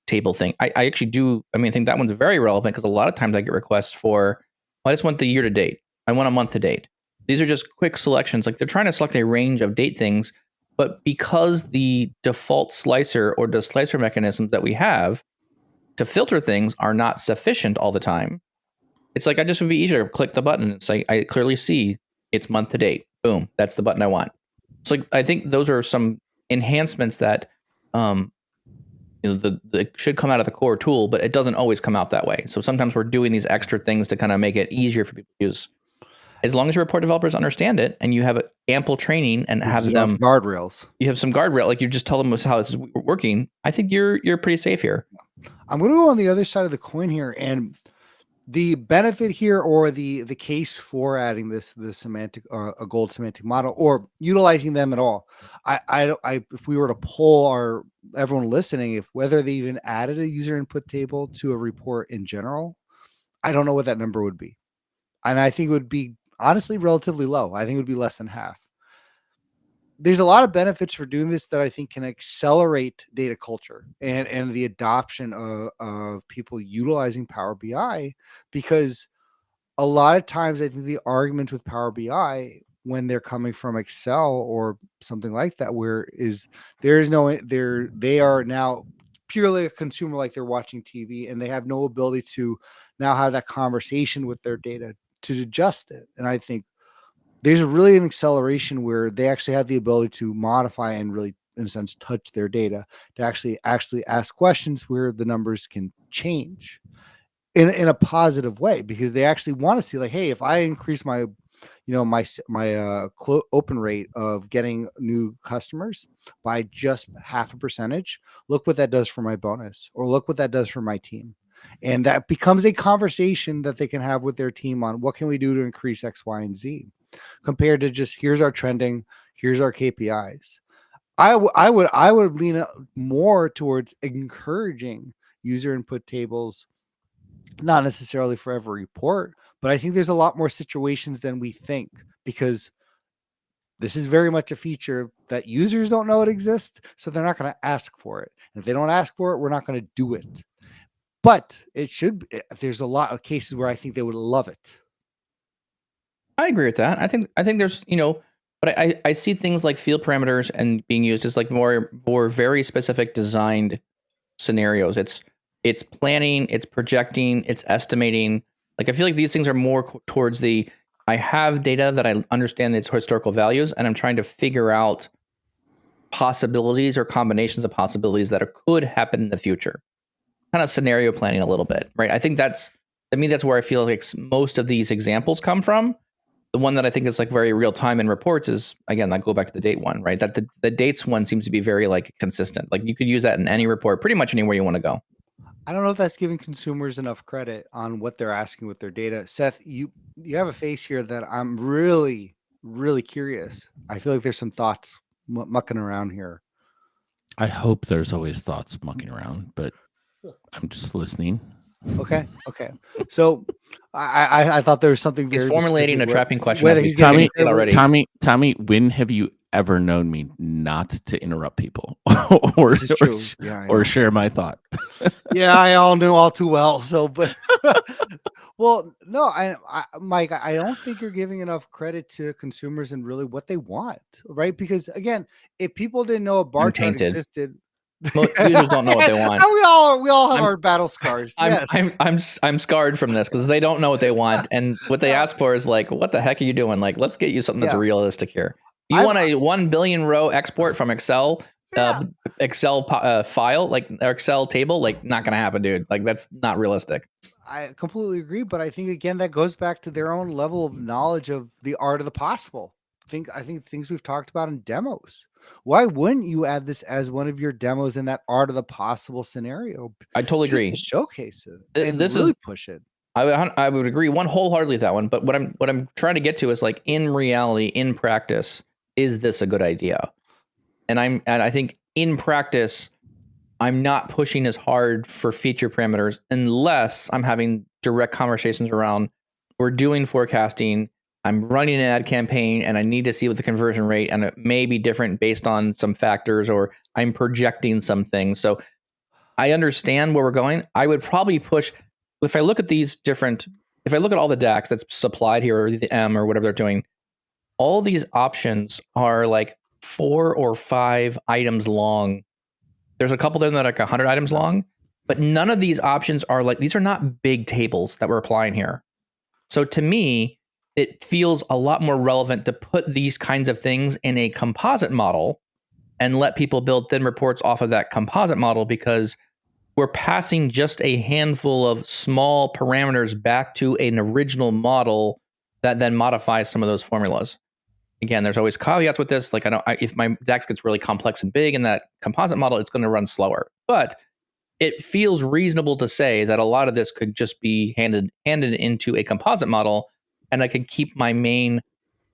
table thing. I actually do. I think that one's very relevant because a lot of times I get requests for, I just want the year to date. I want a month to date. These are just quick selections. Like they're trying to select a range of date things, but because the default slicer or the slicer mechanisms that we have to filter things are not sufficient all the time, it's like I just would be easier to click the button. It's like I clearly see it's month to date. Boom, that's the button I want. So like, I think those are some enhancements that that should come out of the core tool, but it doesn't always come out that way. So sometimes we're doing these extra things to kind of make it easier for people to use. As long as your report developers understand it and you have ample training and have them guardrails, you have some guardrail, like you just tell them how it's working. I think you're pretty safe here. I'm going to go on the other side of the coin here, and the benefit here, or the case for adding this semantic, a gold semantic model, or utilizing them at all. If we were to poll everyone listening, if whether they even added a user input table to a report in general, I don't know what that number would be, and I think it would be honestly relatively low. I think it would be less than half. There's a lot of benefits for doing this that I think can accelerate data culture and the adoption of people utilizing Power BI, because a lot of times I think the argument with Power BI when they're coming from Excel or something like that, they are now purely a consumer, like they're watching TV, and they have no ability to now have that conversation with their data to adjust it. And I think there's really an acceleration where they actually have the ability to modify and really, in a sense, touch their data to actually ask questions where the numbers can change in a positive way, because they actually want to see like, hey, if I increase my my open rate of getting new customers by just half a percentage. Look what that does for my bonus, or look what that does for my team. And that becomes a conversation that they can have with their team on what can we do to increase X, Y, and Z, compared to just here's our trending, here's our KPIs. I would lean more towards encouraging user input tables, not necessarily for every report, but I think there's a lot more situations than we think, because this is very much a feature that users don't know it exists, so they're not going to ask for it. And if they don't ask for it, we're not going to do it. But it should. There's a lot of cases where I think they would love it. I agree with that. I think there's, but I see things like field parameters and being used as like more very specific designed scenarios. It's planning, it's projecting, it's estimating. Like I feel like these things are more towards the I have data that I understand its historical values, and I'm trying to figure out possibilities or combinations of possibilities that could happen in the future. Kind of scenario planning a little bit, right? I think that's where I feel like most of these examples come from. The one that I think is like very real time in reports is, again, like go back to the date one, right? That the dates one seems to be very like consistent. Like you could use that in any report, pretty much anywhere you want to go. I don't know if that's giving consumers enough credit on what they're asking with their data. Seth, you have a face here that I'm really, really curious. I feel like there's some thoughts mucking around here. I hope there's always thoughts mucking around, but I'm just listening. Okay. So I thought there was something very He's formulating a trapping question. Whether he's getting already. Tommy, when have you ever known me not to interrupt people or share my thought? Yeah, I all knew all too well. So, but well, no, Mike, I don't think you're giving enough credit to consumers and really what they want, right? Because again, if people didn't know a bar chart existed, users don't know what they want. We all have our battle scars. I'm scarred from this because they don't know what they want, and what they ask for is like, what the heck are you doing? Like, let's get you something that's realistic here. You want a 1 billion row export from Excel, file, like or Excel table? Like, not gonna happen, dude. Like, that's not realistic. I completely agree, but I think again that goes back to their own level of knowledge of the art of the possible. I think things we've talked about in demos. Why wouldn't you add this as one of your demos in that art of the possible scenario? I totally agree. To showcase it and really push it. I would agree wholeheartedly with that one. But what I'm trying to get to is like in reality, in practice, is this a good idea? And I think in practice, I'm not pushing as hard for feature parameters unless I'm having direct conversations around we're doing forecasting. I'm running an ad campaign and I need to see what the conversion rate, and it may be different based on some factors, or I'm projecting some things. So I understand where we're going. I would probably push, if I look at all the DAX that's supplied here, or the M or whatever they're doing, all these options are like 4 or 5 items long. There's a couple there that are like 100 items long, but none of these options are like, these are not big tables that we're applying here. So to me, it feels a lot more relevant to put these kinds of things in a composite model and let people build thin reports off of that composite model, because we're passing just a handful of small parameters back to an original that then modifies some of those formulas. Again, there's always caveats with this. Like if my DAX gets really complex and big in that composite model, it's going to run slower. But it feels reasonable to say that a lot of this could just be handed into a composite model, and I could keep my main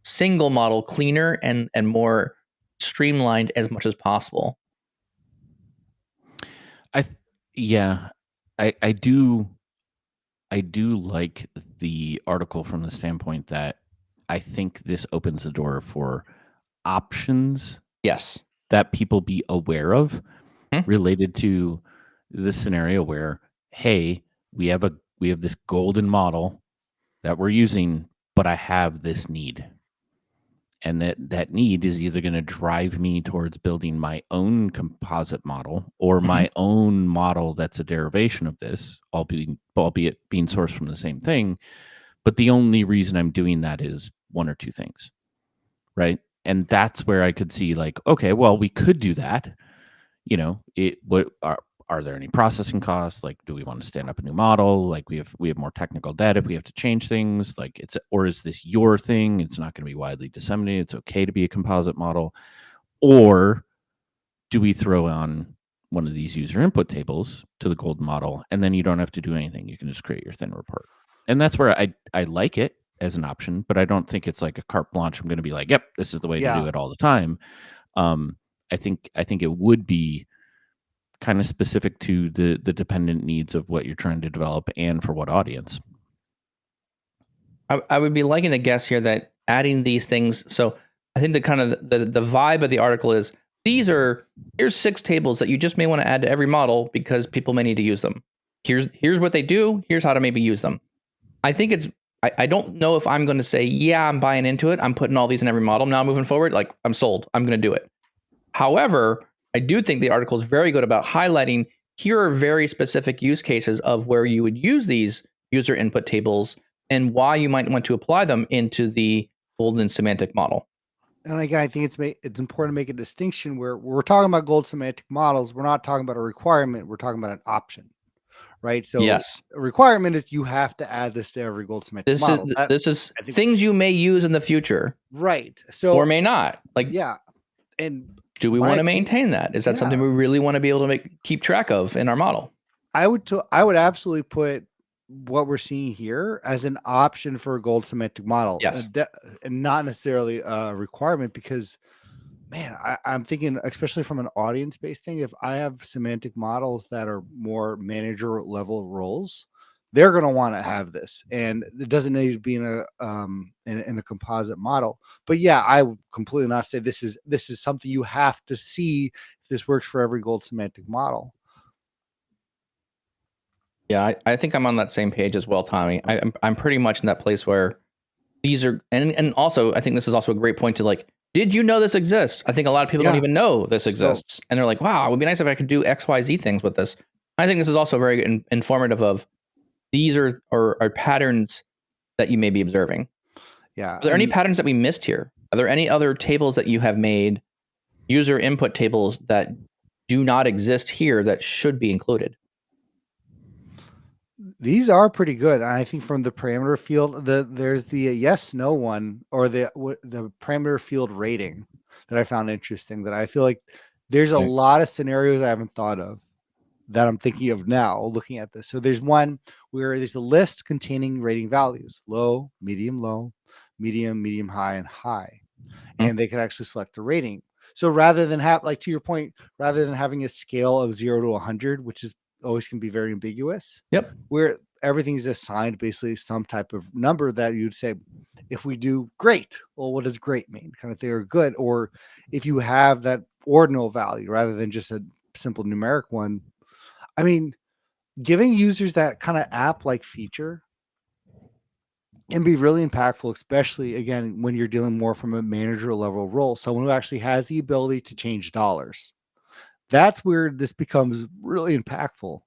single model cleaner and more streamlined as much as possible. I do like the article from the standpoint that I think this opens the door for options. Yes. That people be aware of related to this scenario where, hey, we have this golden model that we're using, but I have this need. And that need is either going to drive me towards building my own composite model or my own model that's a derivation of this, albeit being sourced from the same thing. But the only reason I'm doing that is one or two things, right? And that's where I could see like, okay, well, we could do that. are there any processing costs? Like, do we want to stand up a new model? Like, we have more technical debt if we have to change things. Like, or is this your thing? It's not going to be widely disseminated. It's okay to be a composite model. Or do we throw on one of these user input tables to the gold model, and then you don't have to do anything? You can just create your thin report. And that's where I like it as an option, but I don't think it's like a carte blanche. I'm going to be like, yep, this is the way to do it all the time. I think it would be kind of specific to the dependent needs of what you're trying to develop and for what audience. I would be liking to guess here that adding these things. So I think the kind of the vibe of the article is here's 6 tables that you just may want to add to every model because people may need to use them. Here's what they do. Here's how to maybe use them. I think I don't know if I'm going to say, yeah, I'm buying into it. I'm putting all these in every model. Now moving forward, like I'm sold. I'm going to do it. However, I do think the article is very good about highlighting here are very specific use cases of where you would use these user input tables and why you might want to apply them into the golden semantic model. And again, I think it's important to make a distinction where we're talking about gold semantic models. We're not talking about a requirement. We're talking about an option, right? So yes, a requirement is you have to add this to every gold semantic model. This is things you may use in the future, right? So or may not. Like, yeah, and do we want to maintain that? Is that something we really want to be able to keep track of in our model? I would absolutely put what we're seeing here as an option for a gold semantic model, yes, and not necessarily a requirement. Because, man, I'm thinking, especially from an audience-based thing, if I have semantic models that are more manager level roles, they're going to want to have this, and it doesn't need to be in a composite model. But yeah, I would completely not say this is something you have to see if this works for every gold semantic model. Yeah, I think I'm on that same page as well, Tommy. I'm pretty much in that place where these are, and also I think this is also a great point to like, did you know this exists? I think a lot of people don't even know this exists, and they're like, wow, it would be nice if I could do X, Y, Z things with this. I think this is also very informative of these are patterns that you may be observing. Yeah. Are there any patterns that we missed here? Are there any other tables that you have made, user input tables that do not exist here that should be included? These are pretty good. I think from the parameter field, there's the yes, no one, or the parameter field rating that I found interesting, that I feel like there's a lot of scenarios I haven't thought of that I'm thinking of now looking at this. So there's one where there's a list containing rating values: low, medium, medium, high, and high. And they can actually select a rating. So rather than have, like, to your point, rather than having a scale of 0 to 100, which is always can be very ambiguous. Yep. Where everything's assigned basically some type of number that you'd say, if we do great, well, what does great mean? Kind of thing, or good. Or if you have that ordinal value rather than just a simple numeric one. I mean, giving users that kind of app-like feature can be really impactful, especially again when you're dealing more from a manager level role, someone who actually has the ability to change dollars. That's where this becomes really impactful.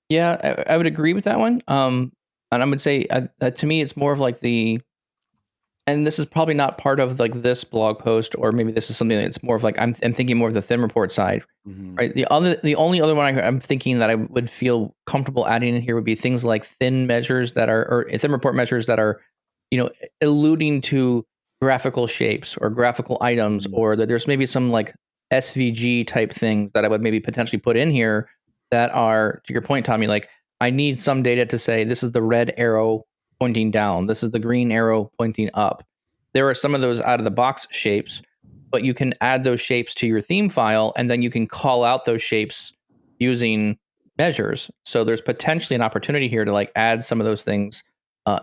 Yeah, I would agree with that one. And I would say to me, it's more of like and this is probably not part of like this blog post, or maybe this is something that's more of like I'm thinking more of the thin report side, right? The only other one I'm thinking that I would feel comfortable adding in here would be things like thin measures that are, or thin report measures that are, alluding to graphical shapes or graphical items, or that there's maybe some like SVG type things that I would maybe potentially put in here that are, to your point, Tommy, like I need some data to say this is the red arrow pointing down, this is the green arrow pointing up. There are some of those out of the box shapes, but you can add those shapes to your theme file, and then you can call out those shapes using measures. So there's potentially an opportunity here to like add some of those things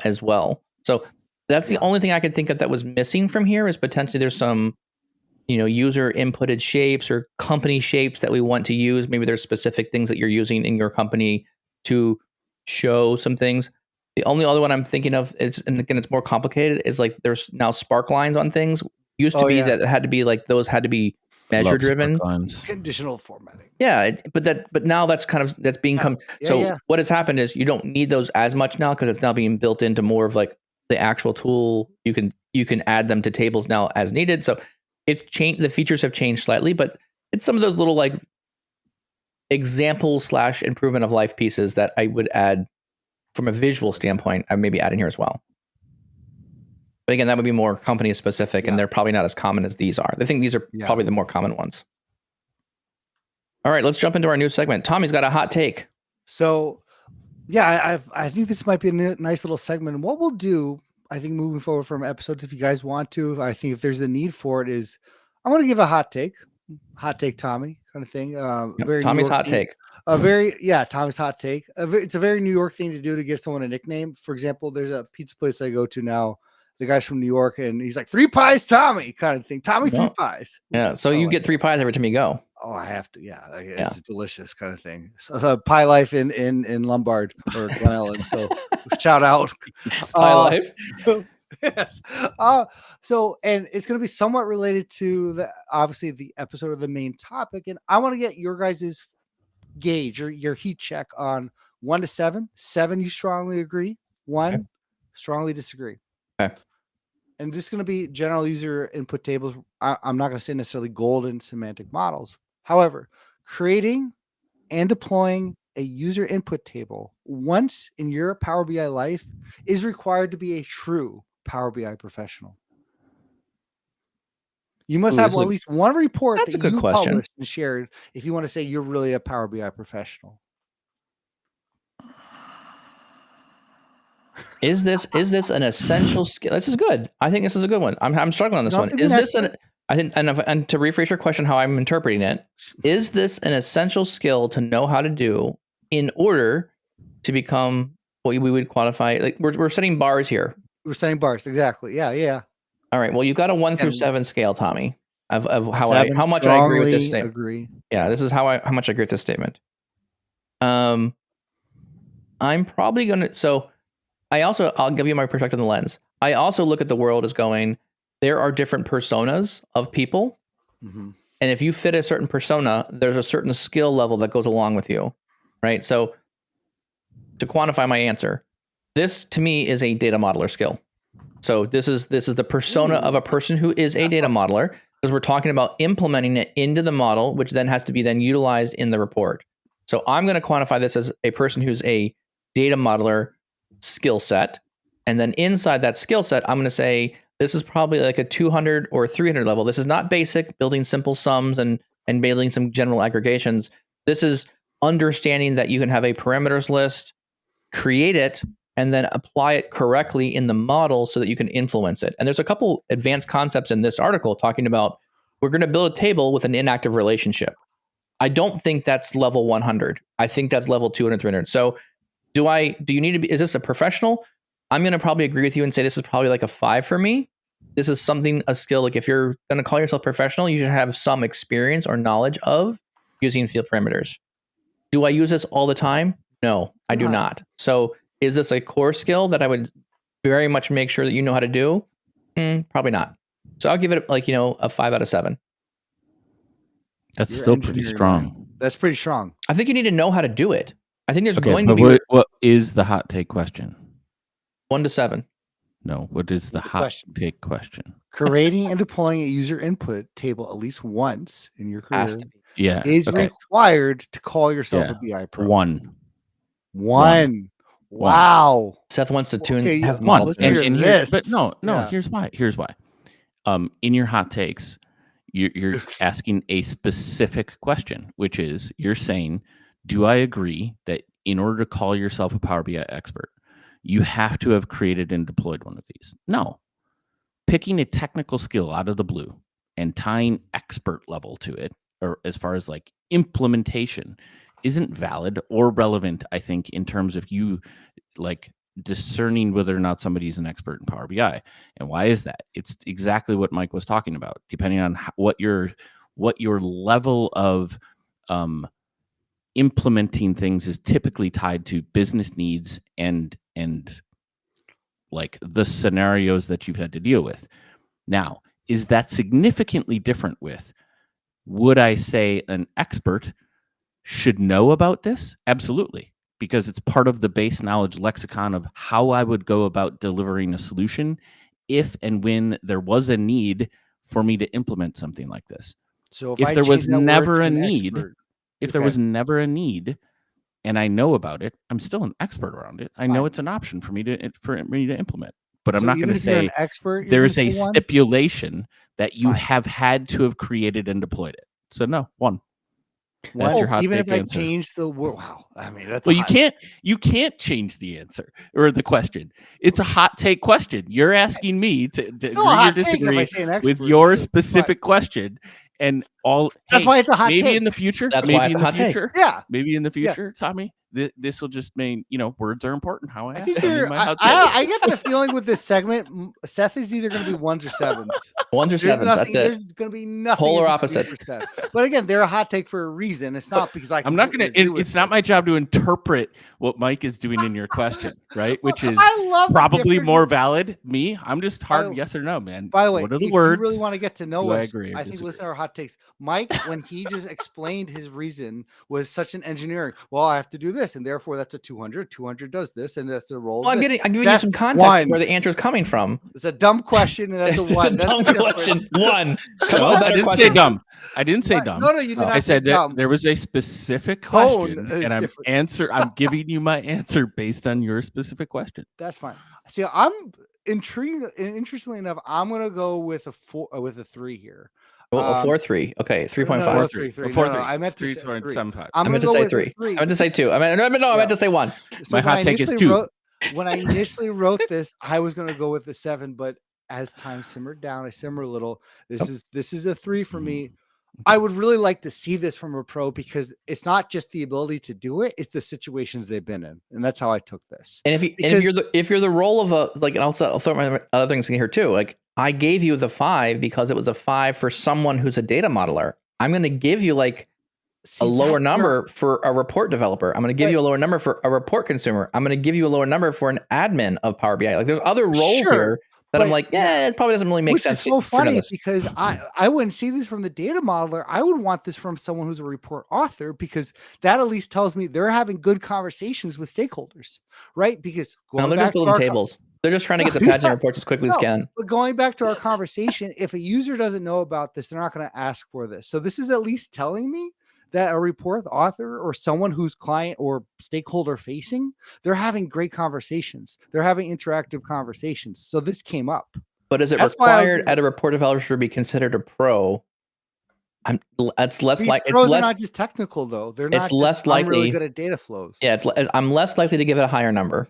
as well. So that's the only thing I could think of that was missing from here, is potentially there's some, user inputted shapes or company shapes that we want to use. Maybe there's specific things that you're using in your company to show some things. The only other one I'm thinking of is, and again, it's more complicated, is like there's now spark lines on things. Used to be that it had to be like, those had to be measure driven. Conditional formatting. Yeah, but now that's being come. What has happened is you don't need those as much now, because it's now being built into more of like the actual tool. You can add them to tables now as needed. So it's changed. The features have changed slightly, but it's some of those little like example / improvement of life pieces that I would add from a visual standpoint. I maybe add in here as well. But again, that would be more company specific, and they're probably not as common as these are. I think these are probably the more common ones. All right, let's jump into our new segment. Tommy's got a hot take. So, yeah, I think this might be a nice little segment. And what we'll do, I think, moving forward from episodes, if you guys want to, I think if there's a need for it, is I'm going to give a hot take Tommy kind of thing. Very Tommy's hot take. Tommy's hot take. It's a very New York thing to do, to give someone a nickname. For example, there's a pizza place I go to now. The guy's from New York, and he's like, 3 pies, Tommy, kind of thing. Tommy, 3 pies. Yeah. So you get 3 pies every time you go. Oh, I have to. Yeah. It's delicious kind of thing. So, Pie Life in Lombard or Glen Ellen. So shout out. Pie Life. Yes. So, and it's going to be somewhat related to obviously the episode of the main topic. And I want to get your guys' gauge or your heat check on 1 to 7. 7, you strongly agree. 1, strongly disagree. Okay. And this is going to be general user input tables. I'm not going to say necessarily golden semantic models. However, creating and deploying a user input table once in your Power BI life is required to be a true Power BI professional. You must have at least one report that you published and shared if you want to say you're really a Power BI professional. Is this an essential skill? This is good. I think this is a good one. I'm struggling on this one. Is this I think, and to rephrase your question, how I'm interpreting it, is this an essential skill to know how to do in order to become what we would quantify? Like we're setting bars here. We're setting bars, exactly. Yeah. All right. Well, you've got a 1 through 7 scale, Tommy, of how much I agree with this statement. Yeah, this is how much I agree with this statement. I'm probably gonna. So, I'll give you my perspective on the lens. I also look at the world as going, there are different personas of people. Mm-hmm. And if you fit a certain persona, there's a certain skill level that goes along with you, right? So to quantify my answer, this to me is a data modeler skill. So this is the persona of a person who is a data modeler, because we're talking about implementing it into the model, which then has to be then utilized in the report. So I'm going to quantify this as a person who's a data modeler skill set. And then inside that skill set, I'm going to say, this is probably like a 200 or 300 level. This is not basic, building simple sums and building some general aggregations. This is understanding that you can have a parameters list, create it, and then apply it correctly in the model so that you can influence it. And there's a couple advanced concepts in this article talking about, we're going to build a table with an inactive relationship. I don't think that's level 100. I think that's level 200, 300. So do you need to be, is this a professional? I'm going to probably agree with you and say this is probably like a 5 for me. This is a skill. Like if you're going to call yourself professional, you should have some experience or knowledge of using field parameters. Do I use this all the time? No, I do not. So is this a core skill that I would very much make sure that you know how to do? Probably not. So I'll give it a 5 out of 7. That's still pretty strong. That's pretty strong. I think you need to know how to do it. I think there's going to be. What is the hot take question? 1 to 7. No, what is the hot take question? Creating and deploying a user input table at least once in your career is required to call yourself a BI pro. 1. Wow. Seth wants to have one. Here's why. In your hot takes, you're asking a specific question, which is you're saying, do I agree that in order to call yourself a Power BI expert, you have to have created and deployed one of these? No. Picking a technical skill out of the blue and tying expert level to it, or as far as like implementation, isn't valid or relevant, I think, in terms of you like discerning whether or not somebody's an expert in Power BI. And why is that? It's exactly what Mike was talking about. Depending on what your level of implementing things is typically tied to business needs and like the scenarios that you've had to deal with. Now, is that significantly different with, would I say an expert should know about this? Absolutely, because it's part of the base knowledge lexicon of how I would go about delivering a solution if and when there was a need for me to implement something like this. So if there was never a need, if there was never a need and I know about it, I'm still an expert around it. I know it's an option for me to implement. But I'm not going to say there is a stipulation that you have had to have created and deployed it. So no, one. That's your hot even take if I answer. change the word. Wow. I mean, that's you can't change the answer or the question. It's a hot take question. You're asking me to agree or disagree with your specific question. And that's why it's a hot take. Maybe in the future. That's why it's a hot take. Yeah. Maybe in the future, Tommy, this will just mean, words are important. How I get the feeling with this segment, Seth is either going to be ones or sevens. Ones or sevens. That's it. There's going to be nothing. Polar opposite. But again, they're a hot take for a reason. It's not because I'm not going to. It's not my job to interpret what Mike is doing in your question, right? Which is probably more valid. Me, I'm just hard yes or no, man. By the way, what are the if words? you really want to get to know us, I think listen to our hot takes. Mike, when he just explained his reason was such an engineering. Well, I have to do this, and therefore that's a 200. 200 does this, and that's a roll. Well, I'm giving you some context where the answer is coming from. It's a dumb question, and that's a one. It's a dumb question. One. I didn't say dumb. I didn't say dumb. No, you did not. I said that there was a specific question, and I'm giving you my answer based on your specific question. That's fine. See, I'm intrigued, and interestingly enough, I'm going to go with a 3 here. Well, 4.3. Okay, 3.5. 4.3. I meant to say 3.75. I meant to say 3. I meant to say 2. I meant to say 1. So my hot take is 2. When I initially wrote this, I was going to go with the 7, but as time simmered down, I simmer a little. This is a 3 for me. I would really like to see this from a pro because it's not just the ability to do it; it's the situations they've been in, and that's how I took this. And if you're the role of a and also I'll throw my other things in here too. Like I gave you the 5 because it was a 5 for someone who's a data modeler. I'm going to give you a lower number for a report developer. I'm going to give you a lower number for a report consumer. I'm going to give you a lower number for an admin of Power BI. Like there's other roles here. But I'm like, it probably doesn't really make sense. Which is so funny because I wouldn't see this from the data modeler. I would want this from someone who's a report author because that at least tells me they're having good conversations with stakeholders, right? Because they're just building tables. They're just trying to get the pageant reports as quickly as can. But going back to our conversation, if a user doesn't know about this, they're not going to ask for this. So this is at least telling me that a report author or someone who's client or stakeholder facing, they're having great conversations. They're having interactive conversations. So this came up. But is it required at a report developer to be considered a pro? It's less like it's pros less. Are not just technical though. They're not. It's less likely. I'm really good at data flows. Yeah, I'm less likely to give it a higher number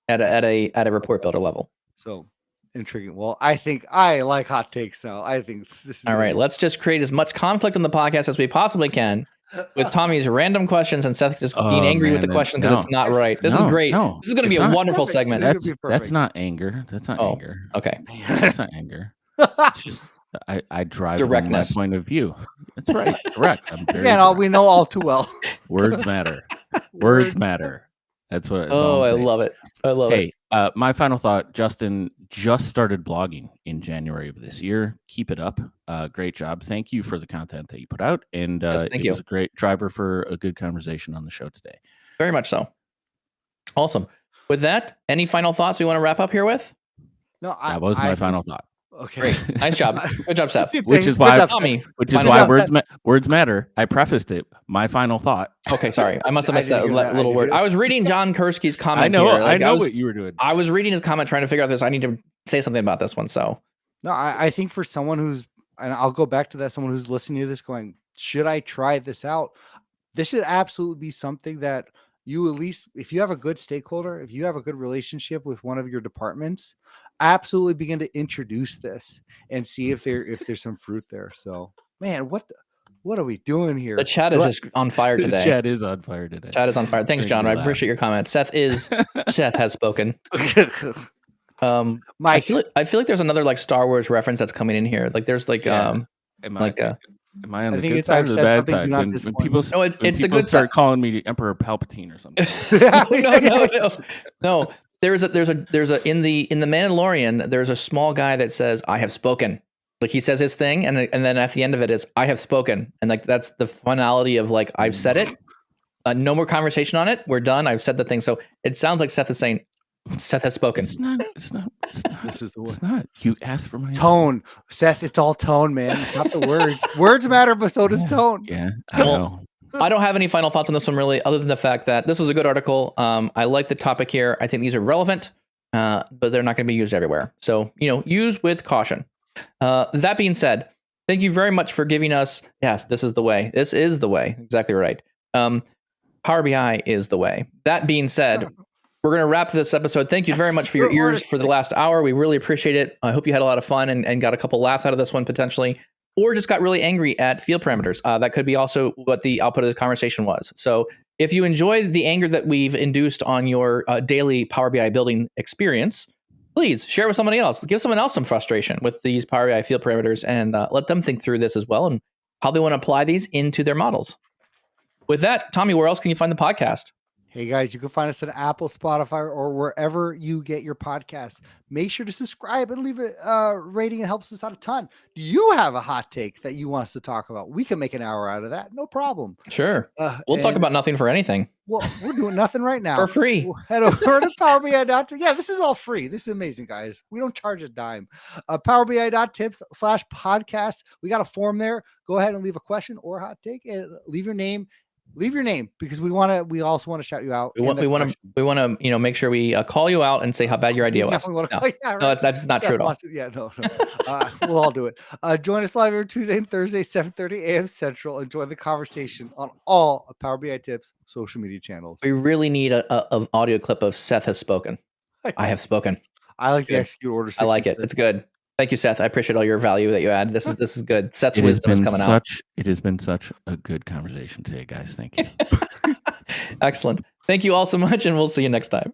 at a report builder level. So intriguing. Well, I think I like hot takes now. I think this is all right. Let's just create as much conflict on the podcast as we possibly can with Tommy's random questions and Seth just being angry with the question because it's not right. This is great. This is going to be a wonderful segment. That's not anger. That's not anger. Okay. That's not anger. It's just I drive directness. My point of view. That's right. Correct. We know all too well. Words matter. Words matter. That's what. I love it. I love it. Hey, my final thought. Justin just started blogging in January of this year. Keep it up. Great job. Thank you for the content that you put out, and it was a great driver for a good conversation on the show today. Very much so. Awesome. With that, any final thoughts we want to wrap up here with? No, that was my final thought. Okay. Great. Nice job. Good job, Seth. Which is why words matter. I prefaced it. My final thought. Okay, sorry. I must have missed that little word. I was reading John Kursky's comment. I know. Here. I know what you were doing. I was reading his comment, trying to figure out this. I need to say something about this one. So, no, I think for someone who's, and I'll go back to that, someone who's listening to this, going, should I try this out? This should absolutely be something that you, at least, if you have a good stakeholder, if you have a good relationship with one of your departments, absolutely begin to introduce this and see if there's some fruit there. So, man, what are we doing here? The chat is just on fire today. The chat is on fire today. Chat is on fire. Thanks, John. I appreciate your comment. Seth has spoken. Mike, I feel like there's another Star Wars reference that's coming in here. Like there's am I on the good side or the bad side? When people it's the good start calling me Emperor Palpatine or something. No. There's a in the Mandalorian, there's a small guy that says, I have spoken. Like he says his thing, and then at the end of it is, I have spoken. And that's the finality of I've said it. No more conversation on it. We're done. I've said the thing. So it sounds like Seth is saying, Seth has spoken. It's not. This is the word. It's not. You asked for my tone. Seth, it's all tone, man. It's not the words. Words matter, but so does tone. Yeah, I know. I don't have any final thoughts on this one really, other than the fact that this was a good article. I like the topic here. I think these are relevant, but they're not going to be used everywhere. So, use with caution. That being said, thank you very much for giving us, yes, this is the way. This is the way. Exactly right. Power BI is the way. That being said, we're going to wrap this episode. Thank you very much for your ears for the last hour. We really appreciate it. I hope you had a lot of fun and got a couple laughs out of this one potentially, or just got really angry at field parameters. That could be also what the output of the conversation was. So if you enjoyed the anger that we've induced on your daily Power BI building experience, please share with somebody else. Give someone else some frustration with these Power BI field parameters and let them think through this as well and how they want to apply these into their models. With that, Tommy, where else can you find the podcast? Hey guys, you can find us on Apple, Spotify, or wherever you get your podcasts. Make sure to subscribe and leave a rating. It helps us out a ton. Do you have a hot take that you want us to talk about? We can make an hour out of that. No problem. Sure. We'll talk about nothing for anything. Well, we're doing nothing right now. For free. Head over to PowerBI.tips. Yeah, this is all free. This is amazing, guys. We don't charge a dime. PowerBI.tips/podcast. We got a form there. Go ahead and leave a question or a hot take and leave your name. Leave your name because we also want to shout you out. We want to make sure we call you out and say how bad your idea was. No, that's not true at all. No. We'll all do it. Join us live every Tuesday and Thursday, 7:30 a.m. Central, and join the conversation on all of Power BI Tips social media channels. We really need an audio clip of Seth has spoken. I have spoken. I like the execute order. 66. I like it. It's good. Thank you, Seth. I appreciate all your value that you add. This is good. Seth's wisdom is coming out. It has been such a good conversation today, guys. Thank you. Excellent. Thank you all so much, and we'll see you next time.